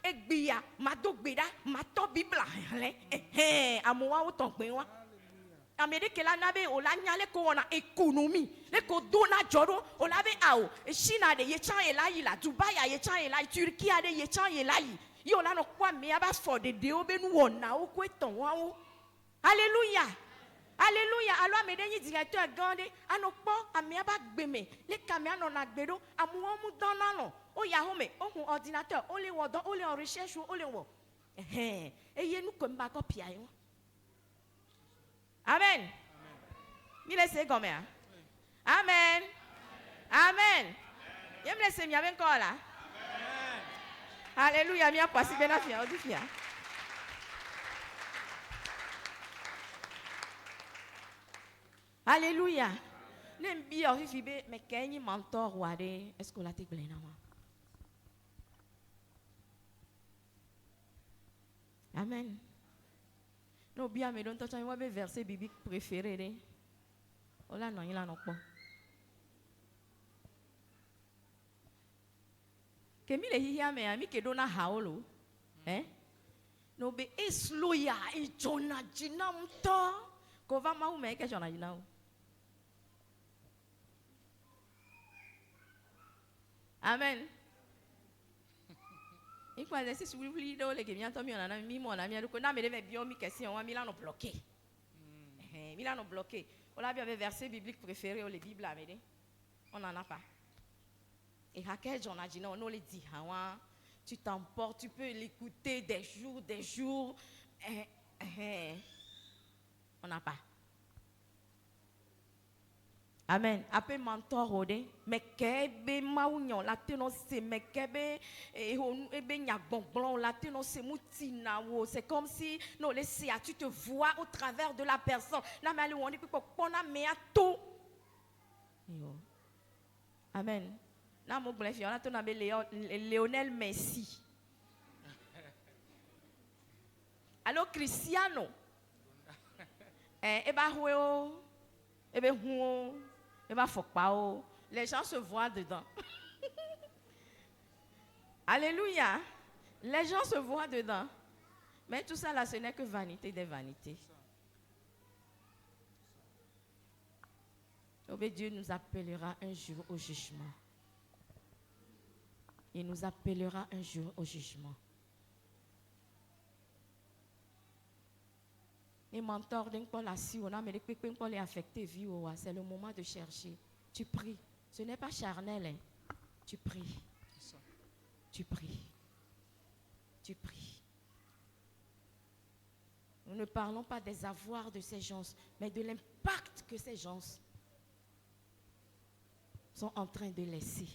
e gbiya ma do gbeda ma to bibla le amuwa o ton pe wa. Amérique là na be o la nyale ko na économie le ko dona joro o la be aw China de ye chan e la yi la Dubai ye chan e la Turquie de ye chan e la yi yo la no kwa me aba for de o be nu wona o ko ton wa o. Alléluia. Alléluia. Alors, mes derniers directeurs gandé, anokpo, amiaba gbeme, les caméras non agbedo, amuamu danano, o yahome, o ordinateur, o le wodon, o le en recherche, o le wo. Et y nous comme bako piayo. Amen. Mi laisse comme ça. Amen. Amen. Yem laisse mi avec encore là. Alléluia, mi a passé bien la fia, on dit fia. Alléluia. Nembi o fibe me kenyi mentor wade est-ce que la te glena ma. Amen. No bien me don to chan wa be verset biblique préféré de. Ola non il a non pas. Kemi le hiya me ami ke dona haolo. No be esloya e jona jina mto. Ko va ma u me ke jona jina. Amen. Il faut dire si vous voulez les que bien tomber on a mis mon ami ko na me de bien mi question on Milan bloqué. Milan bloqué. On a bien verset biblique préféré ou les bibles amede. On n'en a pas. Et hakel j'en a dit non, on le dit tu t'emportes, tu peux l'écouter des jours. On n'a pas. Amen. Après mentor ode, mais kebe maunyon la teno se mais kebe ebe nyagbongbon la teno se mutina wo. C'est comme si non laissez tu te vois au travers de la personne. Na mali woni pipo pona me ato. Yo. Amen. Na mo blef yo na to na be Lionel Messi. Allo Cristiano. Eba huo ebe huo les gens se voient dedans. Alléluia. Les gens se voient dedans. Mais tout ça là, ce n'est que vanité des vanités. Dieu nous appellera un jour au jugement. Il nous appellera un jour au jugement. Les mentors d'un peu la si on a mais les pépins pour les affecter vie c'est le moment de chercher. Tu pries. Ce n'est pas charnel hein. Tu pries. Tu pries. Tu pries. Nous ne parlons pas des avoirs de ces gens, mais de l'impact que ces gens sont en train de laisser.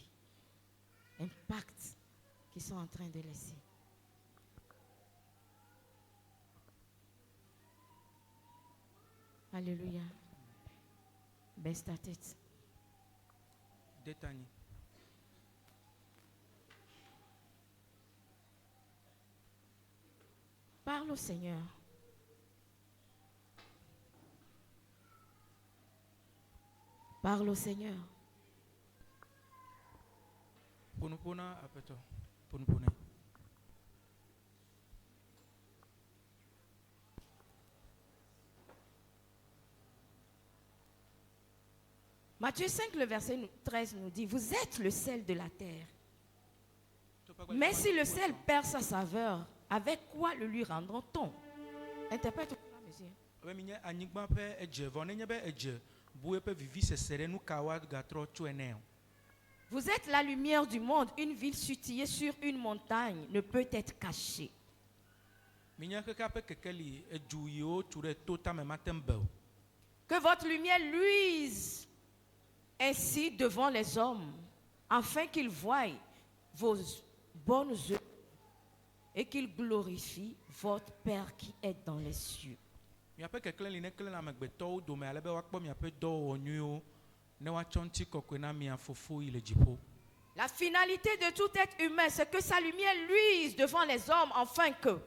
Impact qu'ils sont en train de laisser. Alléluia. Baisse ta tête. Détani. Parle au Seigneur. Parle au Seigneur. Punupuna apeto. Punupuna. Matthieu 5, le verset 13 nous dit, vous êtes le sel de la terre. Mais si le sel perd sa saveur, avec quoi le lui rendra-t-on? Interprète. Vous êtes la lumière du monde. Une ville située sur une montagne ne peut être cachée. Que votre lumière luise ainsi devant les hommes, afin qu'ils voient vos bonnes œuvres et qu'ils glorifient votre Père qui est dans les cieux. La finalité de tout être humain, c'est que sa lumière luise devant les hommes, afin que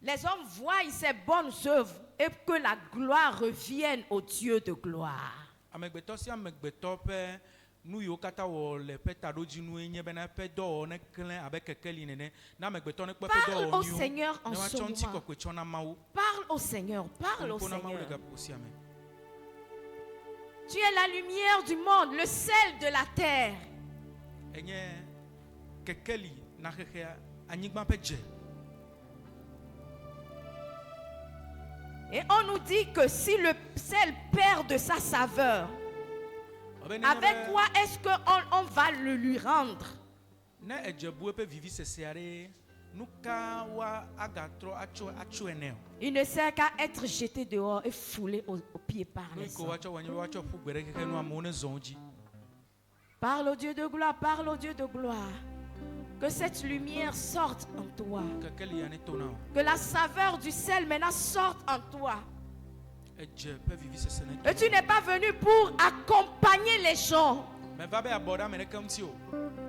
les hommes voient ses bonnes œuvres et que la gloire revienne au Dieu de gloire. Amegbetɔ sia amegbetɔ ƒe nu yiwo katã wɔ le ƒe taɖodzinue nye bena eƒe dɔwɔwɔ neklẽ abe kekeli nene. Na amegbetɔ nekpe eƒe Parle au dɔwɔwɔnuwo Seigneur en ne ce woatsɔ moment. ŋutikɔkɔe tsɔ na Mawu. Parle au Seigneur, parle au Ƒo na Mawu le Seigneur. gaƒoƒo sia me. Tu es la lumière du monde, le sel de la terre. Enye kekeli na xexea anyigba ƒe dze. Et on nous dit que si le sel perd de sa saveur, avec quoi est-ce qu'on va le lui rendre? Ne edze bu eƒe vivi sesea ɖe nu ka wa agatrɔ atso ene o. Il ne sert qu'à être jeté dehors et foulé aux pieds par Nu les ko hommes. watsɔ wɔ nye be watsɔ ƒu gbe ɖe keke nu amewo ne zɔ wo dzi. Parle au Dieu de gloire, parle au Dieu de gloire. Que cette lumière sorte en toi. Kekeli ya ne to na o. Que la saveur du sel maintenant sorte en toi. Edze ƒe vivi sese ne to. Et tu n'es pas venu pour accompagner les gens. Me va be abɔ ɖe ame ɖeke ŋuti o.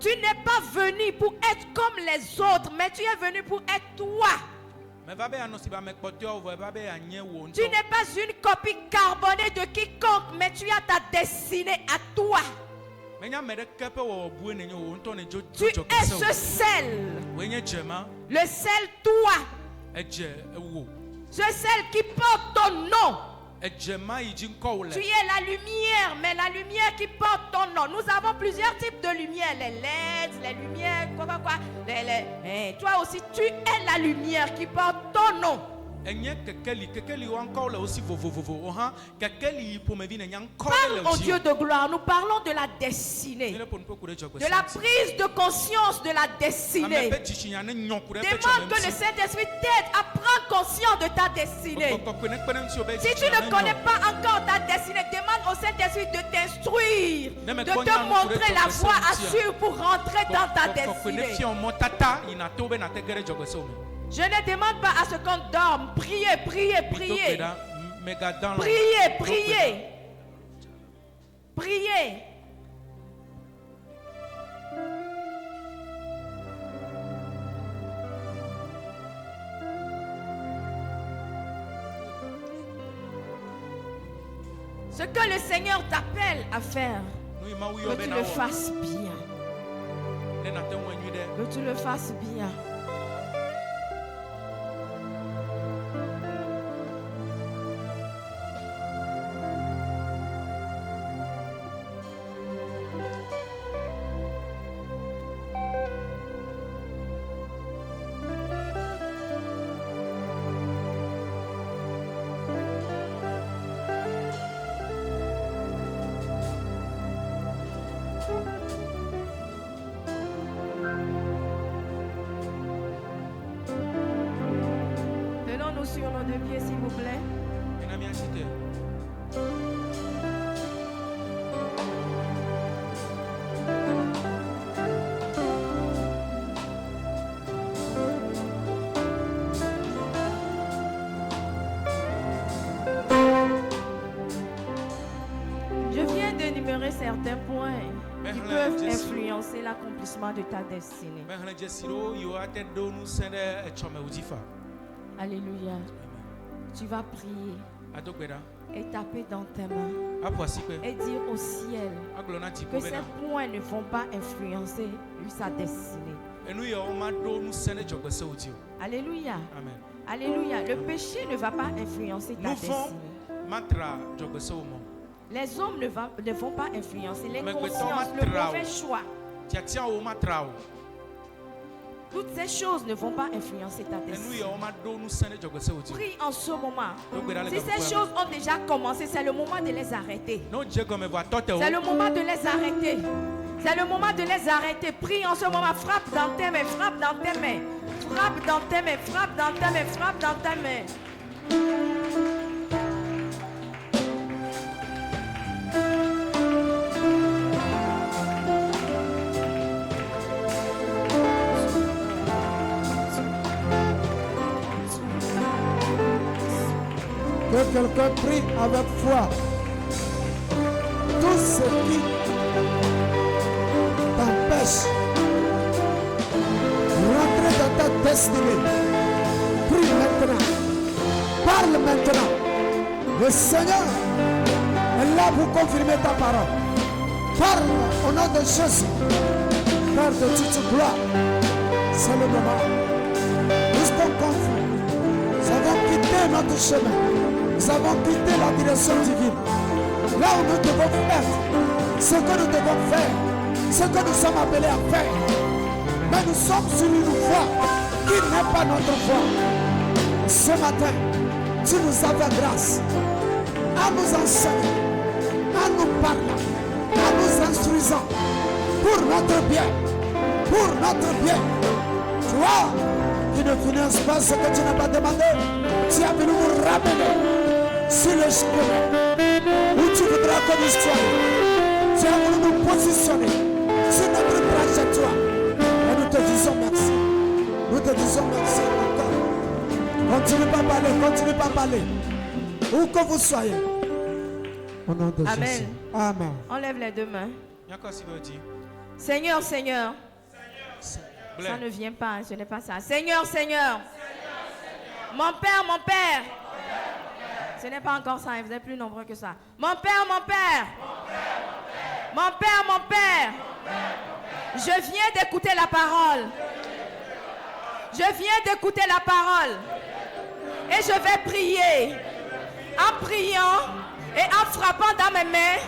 Tu n'es pas venu pour être comme les autres, mais tu es venu pour être toi. Me va be anɔ si be ame kpɔtɔewo vɔ eva be anye wo Tu ŋutɔ. n'es pas une copie carbonée de quiconque, mais tu as ta destinée à toi. Menye ame ɖeke ƒe wɔwɔ bue nenye wo ŋutɔ ne dzo Tu es dzɔgbese ce o. sel. Woe nye dzema, Le sel toi. edze ewo. Ce sel qui porte ton nom. Edzema yi dzi ŋkɔ wo Tu le. es la lumière, mais la lumière qui porte ton nom. Nous avons plusieurs types de lumière. Les LED, les lumières, quoi. Toi aussi, tu es la lumière qui porte ton nom. Enye kekeli wa ŋkɔ wo le wo si vovovovo. Oha kekeli ƒomevi ne nya ŋkɔ ɖe Parle le au wo si Dieu o. de gloire. Nous parlons de la destinée. Ne ƒo nuƒo ku ɖe dzɔgbese De la ŋuti. prise de conscience de la Ame destinée. ƒe tsitsinya ne nyɔ ku ɖe eƒe Demande que le tsɔme Saint-Esprit t'aide à prendre conscience de ta destinée. ŋuti. Kɔkɔe ne kpe ɖe ŋuti o be Si tu tsitsinya ne ne connais nyɔ. pas encore ta destinée, demande au Saint-Esprit de t'instruire, Ne me de connais te pas montrer la encore voie à Saint-Esprit. suivre pour rentrer dans ta Kɔkɔe ne destinée. fia wo mɔtata yina to be nate ge ɖe dzɔgbese wo me. Je ne demande pas à ce qu'on dorme. Priez, priez, Do gbe priez. ɖa, megadan la. Priez, Do gbe priez. Priez. Ce que le Seigneur t'appelle à faire, Nu yi Mawu que yɔ be tu na le wɔ, fasses bien. ne nate ŋu nyui ɖe. Que tu le fasses bien. Tenons-nous sur nos deux pieds, s'il vous plaît. Ena míasi te. Je viens d'énumérer certains points qui Merci. peuvent influencer l'accomplissement de ta destinée. Me xlẽ dzesi ɖewo yiwo ate ɖo ŋusẽ ɖe etsɔ me wo dzi fa. Alléluia. Tu vas prier Ado gbe ɖa. et taper dans tes mains Aƒo asikpe. et dire au ciel Agblɔ na dziƒo que bena. ces points ne vont pas influencer sa destinée. Enu yawo maɖo ŋusẽ ɖe dzɔgbese wo dzi o. Alléluia. Amen. Alléluia. Le péché ne va pas influencer ta Nu vɔ̃ destinée. matra dzɔgbese wo mɔ. Les hommes ne vont pas influencer les Mais consciences, le Beton mauvais choix. Tiatiawo matra o. Toutes ces choses ne vont pas influencer ta Enu destinée. yawo maɖo ŋusẽ ɖe dzɔgbese wo dzi o. Prie en ce moment. Do gbe ɖa le Si gaƒoƒoa ces me. choses ont déjà commencé, c'est le moment de les arrêter. Ne wodze gɔme vɔ atɔ te wo. C'est le moment de les arrêter. C'est le moment de les arrêter. Prie en ce moment. Frappe dans tes mains. Frappe dans tes mains. Frappe dans tes mains. Frappe dans tes mains. Frappe dans tes mains. Que quelqu'un prie avec foi. Tout ce qui t'empêche de rentrer dans ta destinée, prie maintenant. Parle maintenant. Le Seigneur est là pour confirmer ta parole. Parle au nom de Jésus. Père de toute gloire. C'est le moment. Nous sommes confus. Nous avons quitté notre chemin. Nous avons quitté la direction divine. Là où nous devons être, ce que nous devons faire, ce que nous sommes appelés à faire. Mais nous sommes sur une voie qui n'est pas notre voie. Ce matin, tu nous as fait grâce à nous enseigner, à nous parler, à nous instruisant pour notre bien, pour notre bien. Toi qui ne finances pas ce que tu n'as pas demandé, tu as venu nous ramener sur le chemin où tu voudras que nous soyons. Tu as voulu nous positionner sur notre trajectoire. Et nous te disons merci. Nous te disons merci encore. Continue pas à parler, continue pas à parler. Où que vous soyez. Au nom de Amen. Jésus. Amen. On lève les deux mains. Nyako si veut dire. Seigneur, Seigneur. Blé. Ça ne vient pas, ce n'est pas ça. Seigneur, Seigneur. Mon Père, mon Père. Ce n'est pas encore ça, vous êtes plus nombreux que ça. Mon Père, mon Père. Mon Père, mon Père. Je viens d'écouter la parole. Je viens d'écouter la parole. Et je vais prier. En priant et en frappant dans mes mains,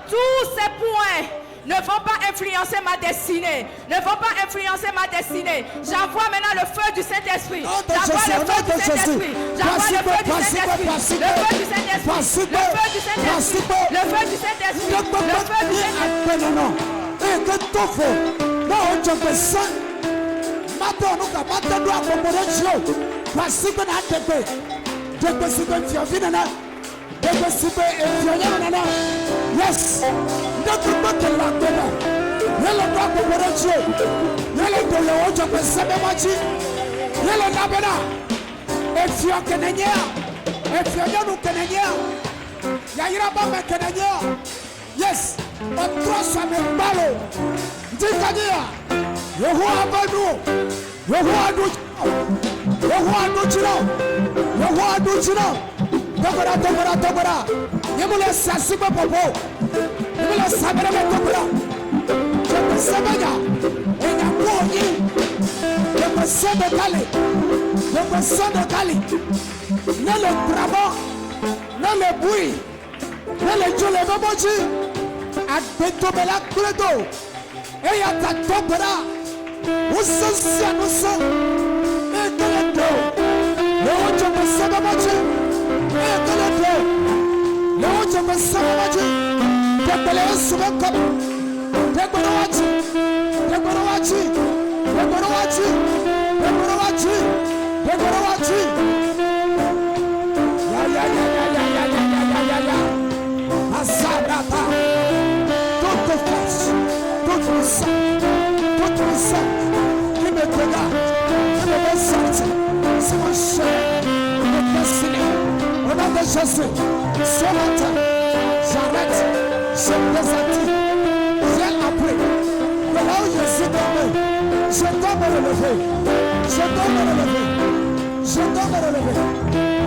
tous ces points ne vont pas influencer ma destinée. Ne vont pas influencer ma destinée. J'envoie maintenant le feu du Saint-Esprit. J'envoie le feu du Saint-Esprit. J'envoie le feu du Saint-Esprit. Le feu du Saint-Esprit. Le feu du Saint-Esprit. Le feu du Saint-Esprit. Le feu du Yes, notre monde est là-dedans. Yellow dog of Boracho, Yellow dog of Sabemachi, Yellow Nabana. If you're Canania, if you're young Canania, Yairaba Canania, yes, but trust me, Balo, Dicania, Yohua Badu, Yohua Duchino, Yohua Duchino, Togora, Yemula Sasiba Popo, Yemula Sabra Togora, Sabaya, and I'm walking, the Pasada Kali, Nele Bravo, Nele Bui, Nele Jole Baboji, at Betobela Credo, Eyata Togora, Usa, Ekelendo, no Sabamachi. Lord, you must say, take the last one cup. Take what I want you. Take what I want you. Take what I want you. Take what I want you. Take what I want you. Yeah. Asarata. Tout le flash. Tout le sang. Qui me regarde. Qui me fait sortir. C'est mon cher. Mon destiné. Au nom de Jésus, ce matin, j'arrête, je me désactive, viens après. De là où je suis tombé, je dois me relever.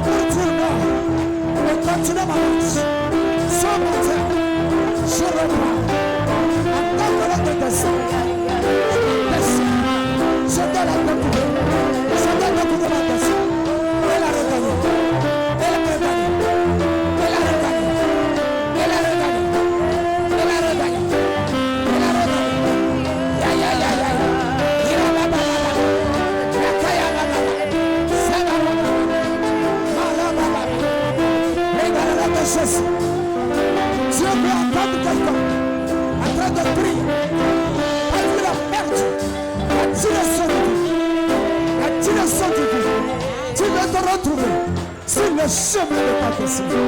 Pour dire non et continuer ma marche. Ce matin, je reprends. En tant que l'homme de destin, je dois la découvrir. Je dois découvrir ma destin et la regagner. Dieu veut entendre quelqu'un en train de prier. Parce qu'il a perdu la direction de vie. Tu veux te retrouver sur le chemin de ta destinée.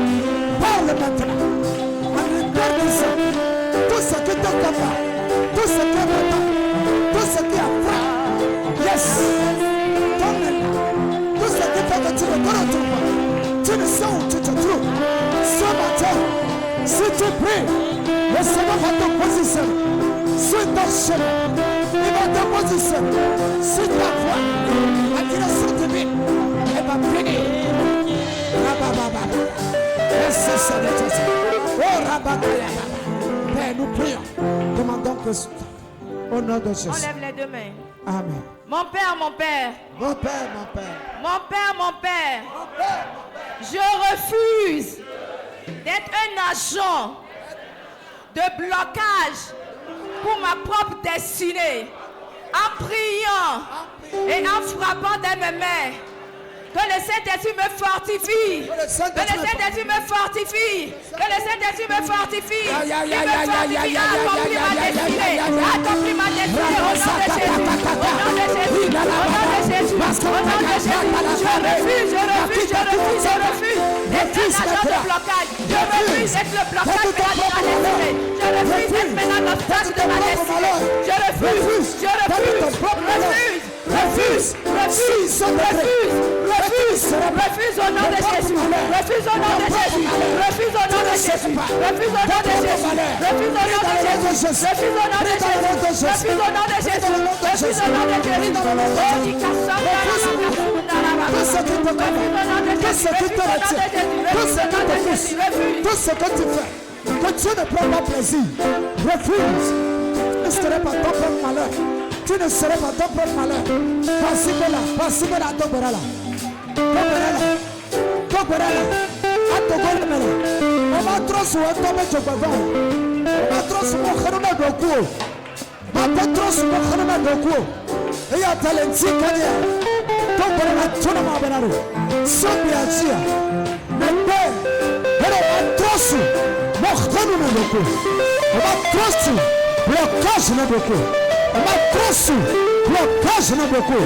Parle maintenant. En regardant tout ce qui te capable, tout ce qui est important, tout ce qui est vrai. Yes. Tout ce qui fait que tu ne te retrouves pas. Tu ne sais où tu te trouves. Ce matin, si tu pries, le Seigneur va te positionner sur ton chemin. Il va te positionner sur ta voie. La direction divine, elle va finir. Merci Seigneur Jésus. Oh Rabakaya. Père, nous prions. Demandons que au nom de Jésus. On lève les deux mains. Amen. Mon Père, mon Père. Mon Père, mon Père. Mon Père, mon Père. Mon Père, mon Père. Je refuse d'être un agent de blocage pour ma propre destinée. En priant et en frappant de mes mains. Que le Saint-Esprit me fortifie. Que le Saint-Esprit me fortifie. Que le Saint-Esprit me fortifie. Il me fortifie à accomplir ma destinée. À accomplir ma destinée au nom de Jésus. Au nom de Jésus. Au nom de Jésus. Au nom de Jésus. Je refuse d'être un agent de blocage. Je refuse d'être le blocage de ma destinée. Je refuse d'être maintenant l'obstacle de ma destinée. Je refuse. Je refuse. Refuse au nom de Jésus. Refuse au nom de Jésus. Refuse au nom de Jésus. Refuse au nom de Jésus. Refuse au nom de Jésus. Refuse au nom de Jésus. Refuse au nom de Jésus. Refuse au nom de Jésus. Tout ce qui te connaît, tout ce qui te retient, tout ce qui te pousse, tout ce que tu fais, que Dieu ne prend pas plaisir, refuse. Ne serait pas ton propre malheur. Tu ne serais pas ton propre malheur. Passe-moi là, Toberala. On va trop souvent tomber sur le bavard. On va trop souvent renommer de coup. On va trop souvent renommer de coup. Et il y a talent, c'est qu'il y a. Toberala, tu n'as pas besoin. Sans bien dire. Mais ben, on va trop souvent renommer de coup. On va trop souvent blocage de coup. On va trop souvent blocage de coup.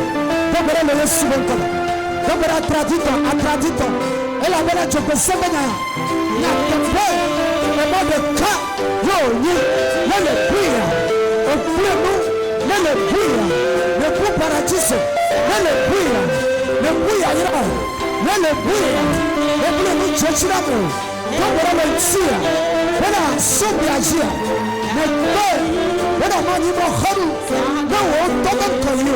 Toberala, le souvent comme. Donc elle a traduit. Elle avait la joie de se mener. Il y a des fois, le mot de cas, le pire, le plus nous, le pire, le plus paradis, le pire, le plus ailleurs, le pire, le plus nous cherchons. Donc elle a le tir, elle a son agir. Mais elle a mani mohanu, non on tombe connu.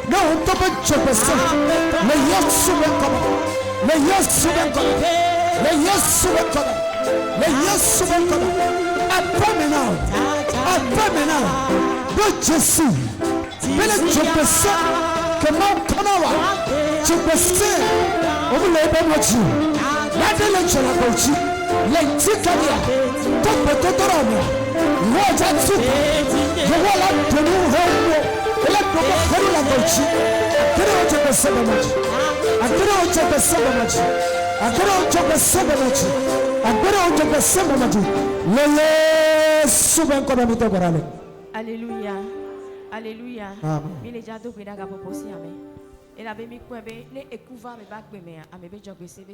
Non, on tombe de Jobessa. Les yes souvent comme. Les yes souvent comme. Les yes souvent comme. Les yes souvent comme. Après maintenant. De Jésus. Mais le Jobessa. Que mon canawa. Jobessa. On vous l'a pas dit. La déléguée la bouche. Les ticania. Tombe de Torama. Roja Tsuka. Je vois la de nous. Elle a beaucoup la bouche. Alléluia. Alléluia. Il est déjà deux pédagogues à proposer. Et avait mis quoi? Les écouvants me battent mais à me béjour que c'est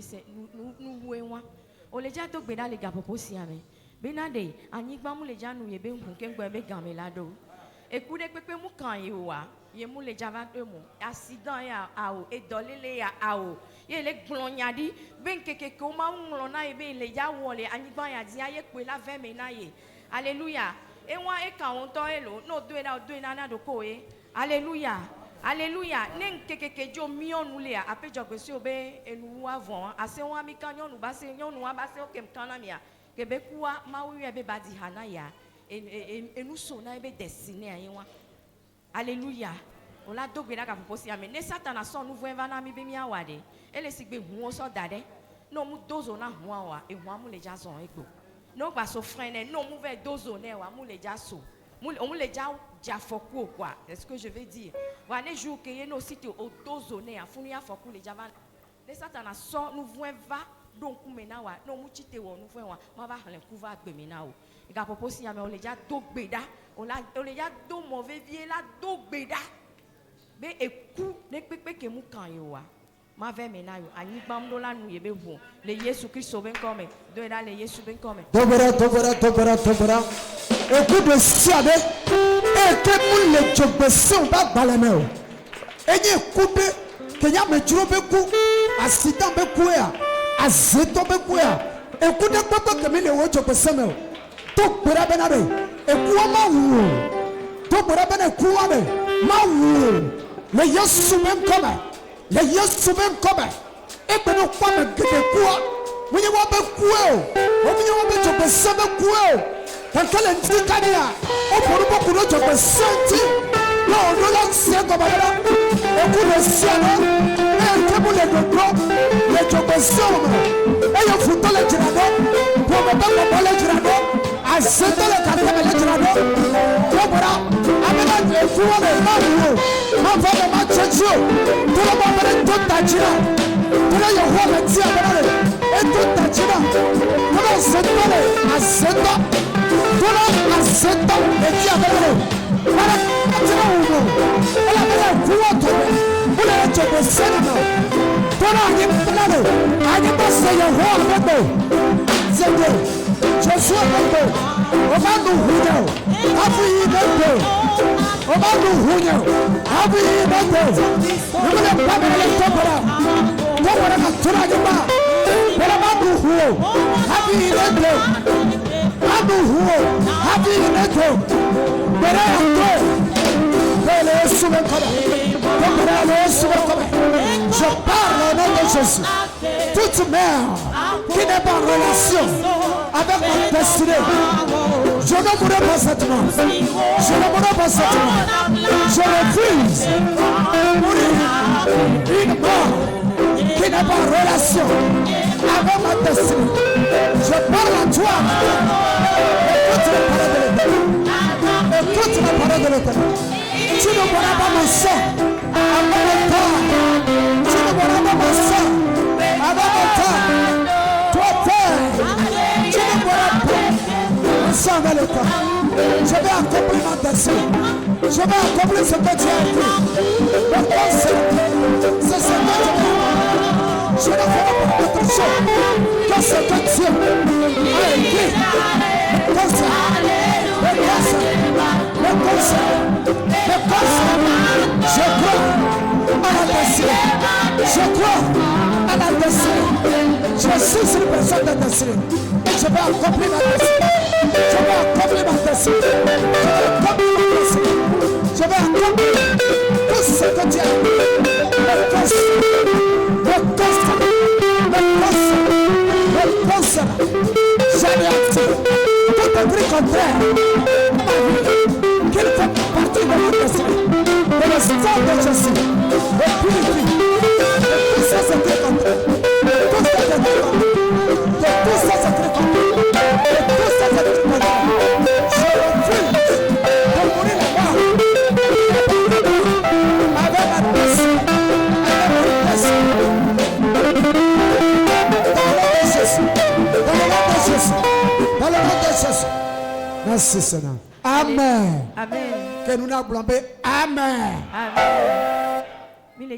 nous voyons. On les déjà deux pédagogues à proposer. Benade, Anigba mou les gens nous y est bien pour qu'un peu gamé là-dedans. Écoutez, pépé mou quand il y a mou les javans de mou, accident ya ao, et dolé ya ao. Il y a les glonyadi, ben que comment on a et les yaoules, Anigba ya dit, aïe, que la 20 ménaille. Alléluia. Et moi, et quand on t'en est là, nos deux nana de koé. Alléluia. Alléluia. Nen que jo mion nous les après job sur be et nous avons, assez on a mis canyon nous basse, nous a bassé au kem kanamia. Québécois, maouy ebe badi hanaya. Et nous sommes destinés à y voir. Alléluia. On l'a donc bien qu'à vous poser. Mais les Satan a son nouveau vanami bimia wade. Et les signes vous sont dade. Non, nous dosons à moi et moi, nous les jason ego. Non, pas so freiner. Non, nous vais dosonner ou nous les jason. On les jafoku quoi. C'est ce que je veux dire. Voilà les jours que nous sites au dosonner à fournir à foku les javan. Les Satan a son nouveau va. Donc, maintenant, nous mouchite ou nous faisons, on va faire un couvert de maintenant. Et quand on si on les déjà donc béda, on les déjà donc mauvais vieux là donc béda. Mais écoute, les pépés que nous quand yo a, ma vers maintenant yo, ani bam do la nous yebe bon. Les Jésus Christ sauve comme, de là les Jésus ben comme. Tobera. Écoute le siabe, et que nous les jobessons pas balameo. Et y écoute que y a me trouvé coup, accident be couer. Azeto be kuya ekude papa kemi le wocho peseme to gbera benabe ekuwa ma wu to gbera bena ekuwa be ma wu le yesu men koma e beno kwa me gede kuwa When you want to grow, when you want to be some grow, and tell them to come here. Open the book to the Santi. No, not say go by that. Open the Siana. And come on, let go. Let your person. And your foot on the Girado. Probably on the Girado. I said that I can't let Girado. Come on. I'm not the fool of the man. I'm from the Manchester. To the moment to touch it. To your home and see about it. And to touch it. Come on, send money. I said that. Tola asenta ekia bele para atira uno ela bele kuoto ule echo besena tola yimplano anye bose yo ho bebo zende Joshua bebo omanu hunya afu yibebo omanu hunya afu yibebo yule pamela topora topora na tola yima bele manu huo afu yibebo Abu huo, happy neto, bere ato, bere souvent comme, bere souvent comme. Je parle au nom de Jésus. Toute mère qui n'est pas en relation avec ma destinée, je ne mourrai pas cette mort. Je ne mourrai pas cette mort. Je refuse mourir une mort qui n'est pas en relation avec ma destinée. Je parle à toi. Écoute la parole de l'Éternel. Tu ne boiras pas mon sang avant le temps. Tu ne boiras pas mon sang avant le temps. Toi, Père, tu ne boiras pas mon sang avant le temps. Je vais accomplir ma destinée. Je vais accomplir ce que tu as écrit. Le conseil, c'est ce que tu as écrit. Je ne ferai pas autre chose que ce que Dieu a écrit. Le conseil, je crois à la destinée. Je crois à la destinée. Je suis une personne de destinée. Je vais accomplir ma destinée. Je vais accomplir ma destinée. Je vais accomplir tout ce que tu as dit. Le conseil. Jamais actif. Tout est pris contraire. Qu'il fait partie de notre destinée, de le sang de Jésus, de purifie, de tout ça c'est très contraire, de tout ça c'est très contraire, de tout ça c'est très contraire, de tout ça c'est très contraire. Je refuse de mourir là-bas, avec ma destinée, avec mon destinée. Dans le nom de Jésus, dans le nom de Jésus, dans le nom de Jésus. Merci Seigneur. Amen. Amen. Que nous n'avons pas. Amen. Amen. Il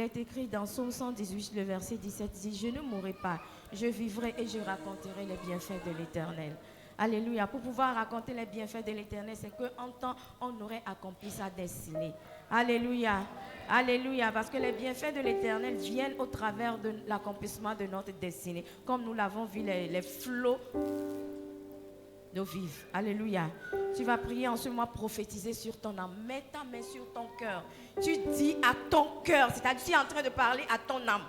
est écrit dans Psaume 118, le verset 17, dit, je ne mourrai pas, je vivrai et je raconterai les bienfaits de l'Éternel. Alléluia. Pour pouvoir raconter les bienfaits de l'Éternel, c'est qu'en temps, on aurait accompli sa destinée. Alléluia. Alléluia. Parce que les bienfaits de l'Éternel viennent au travers de l'accomplissement de notre destinée. Comme nous l'avons vu, les flots d'eau vive. Alléluia. Tu vas prier en ce moment, prophétiser sur ton âme. Mets ta main sur ton cœur. Tu dis à ton cœur, c'est-à-dire tu es en train de parler à ton âme.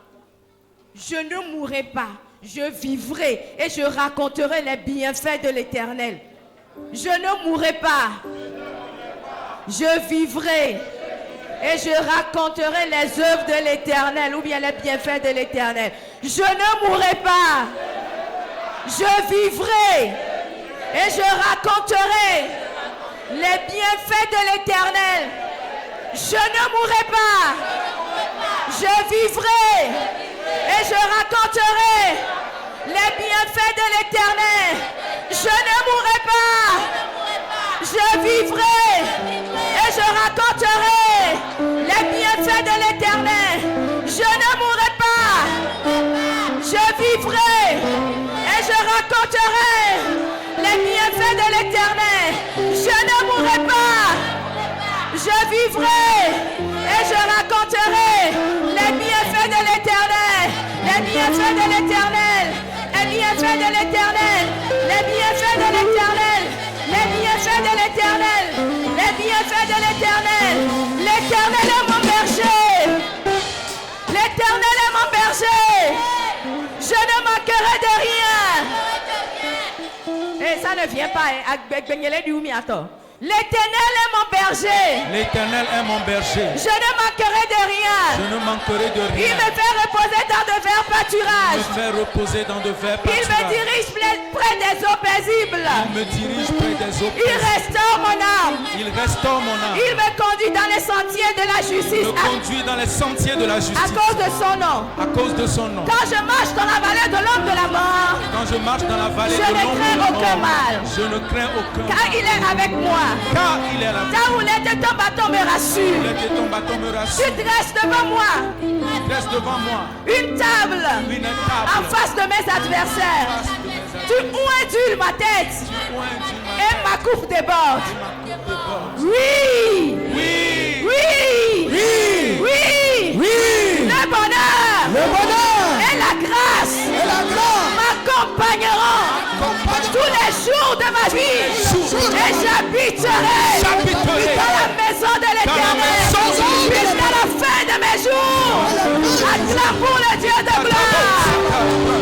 Je ne mourrai pas, je vivrai et je raconterai les bienfaits de l'Éternel. Je ne mourrai pas, je vivrai et je raconterai les œuvres de l'Éternel ou bien les bienfaits de l'Éternel. Je ne mourrai pas, je vivrai et je raconterai les bienfaits de l'Éternel. Je ne mourrai pas, je vivrai et je raconterai les bienfaits de l'Éternel. Je ne mourrai pas, je vivrai et je raconterai les bienfaits de l'Éternel. Je ne mourrai pas, je vivrai et je raconterai les bienfaits de l'Éternel. Je ne mourrai pas, je vivrai et je raconterai les bienfaits de l'Éternel. Les bienfaits de l'Éternel, les bienfaits de l'Éternel, les bienfaits de l'Éternel, les bienfaits de l'Éternel, les bienfaits de l'Éternel. L'Éternel est mon berger. L'Éternel est mon berger. ça ne vient pas. L'Éternel est mon berger. L'Éternel est mon berger. Je ne manquerai de rien. Je ne manquerai de Il rien. me fait reposer dans de verts Il pâturages. me fait reposer dans de verts Il me pâturages. dirige près des eaux paisibles. Il me dirige près des eaux Il paisibles. restaure mon âme. Il restaure mon âme. Il me conduit dans les sentiers de la justice Me conduit dans les sentiers de la à justice. cause de son nom. À cause de son nom. Quand je marche dans la vallée de l'ombre de la mort, Quand je marche dans la vallée Je de ne l'ombre crains de la aucun mort, mal. je ne crains aucun car mal. il est avec moi. Car il est là. Ta houlette et ton bâton me rassurent. Il est ton bâton me Tu rassure. dresses devant moi Il reste devant moi une table une en table. face de mes adversaires. Tu indules ma tête et ma coupe déborde. Oui, Oui. oui, Oui. oui, Oui. le bonheur Le bonheur et la grâce et la grâce m'accompagneront tous les jours de ma vie et j'habiterai dans la maison de l'Éternel jusqu'à la fin de mes jours. Acclame pour le Dieu de gloire.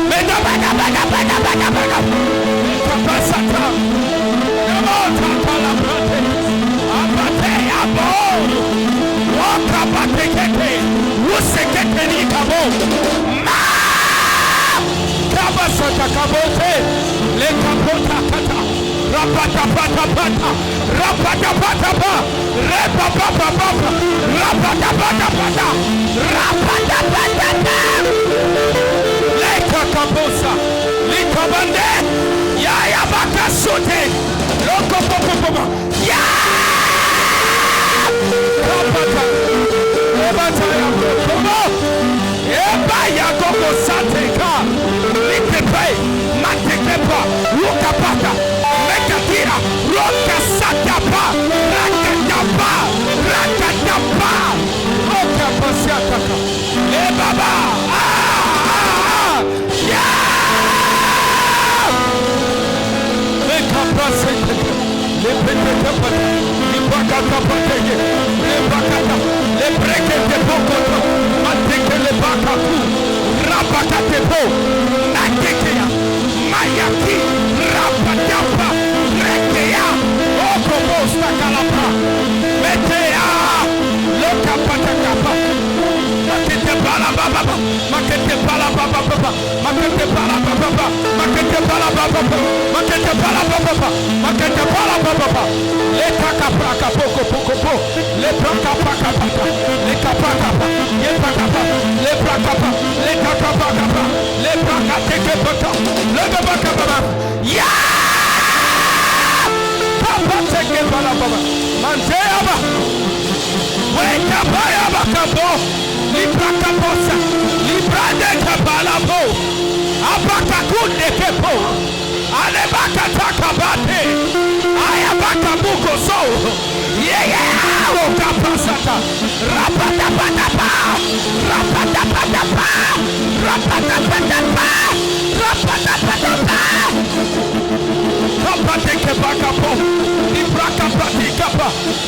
Meta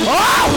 Oh,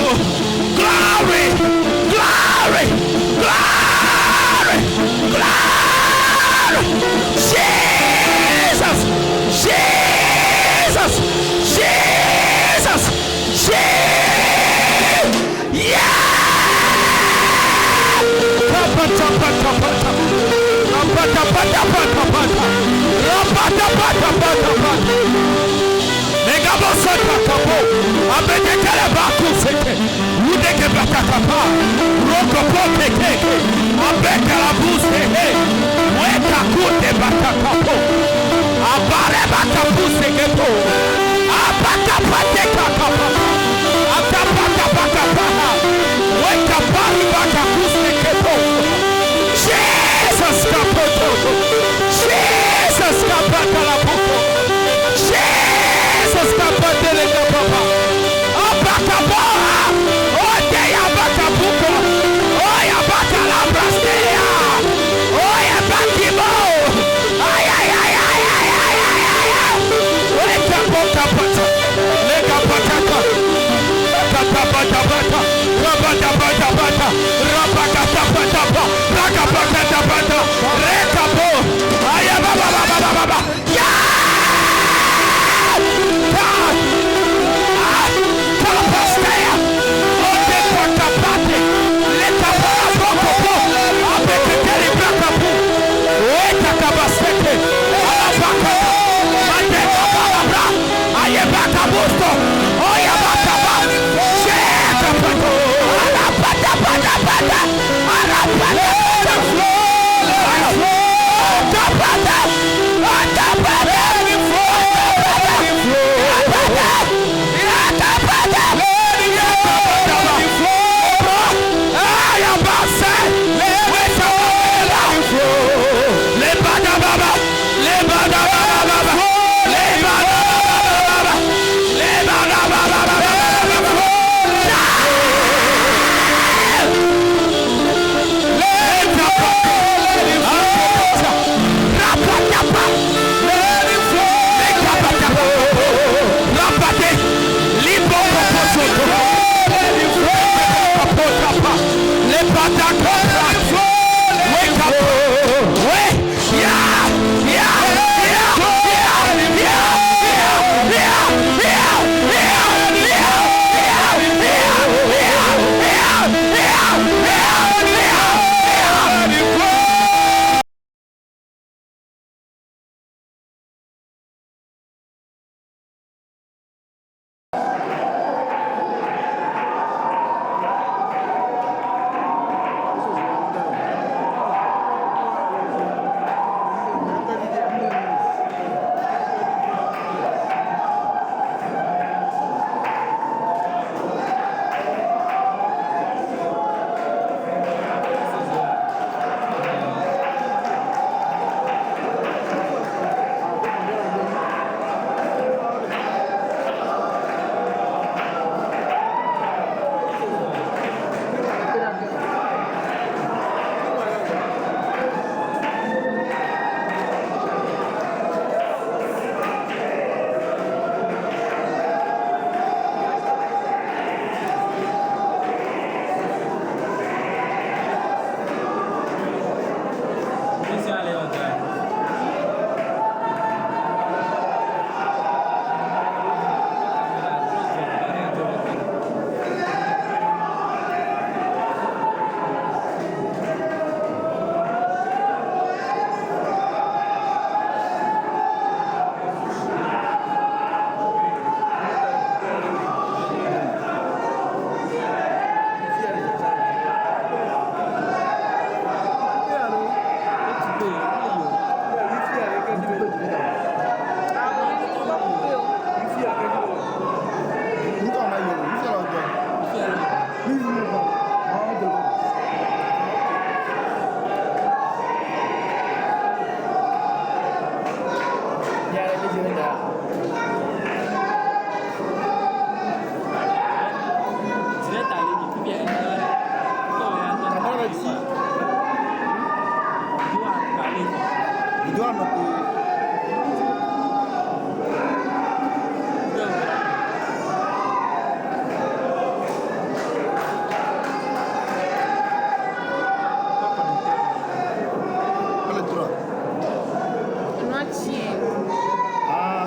dois noter.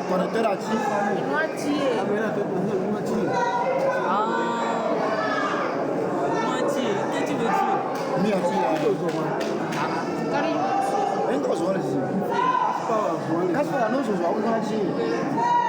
Connecteur actif. Moitié. Moitié. Qu'est-ce que tu veux dire? Moitié.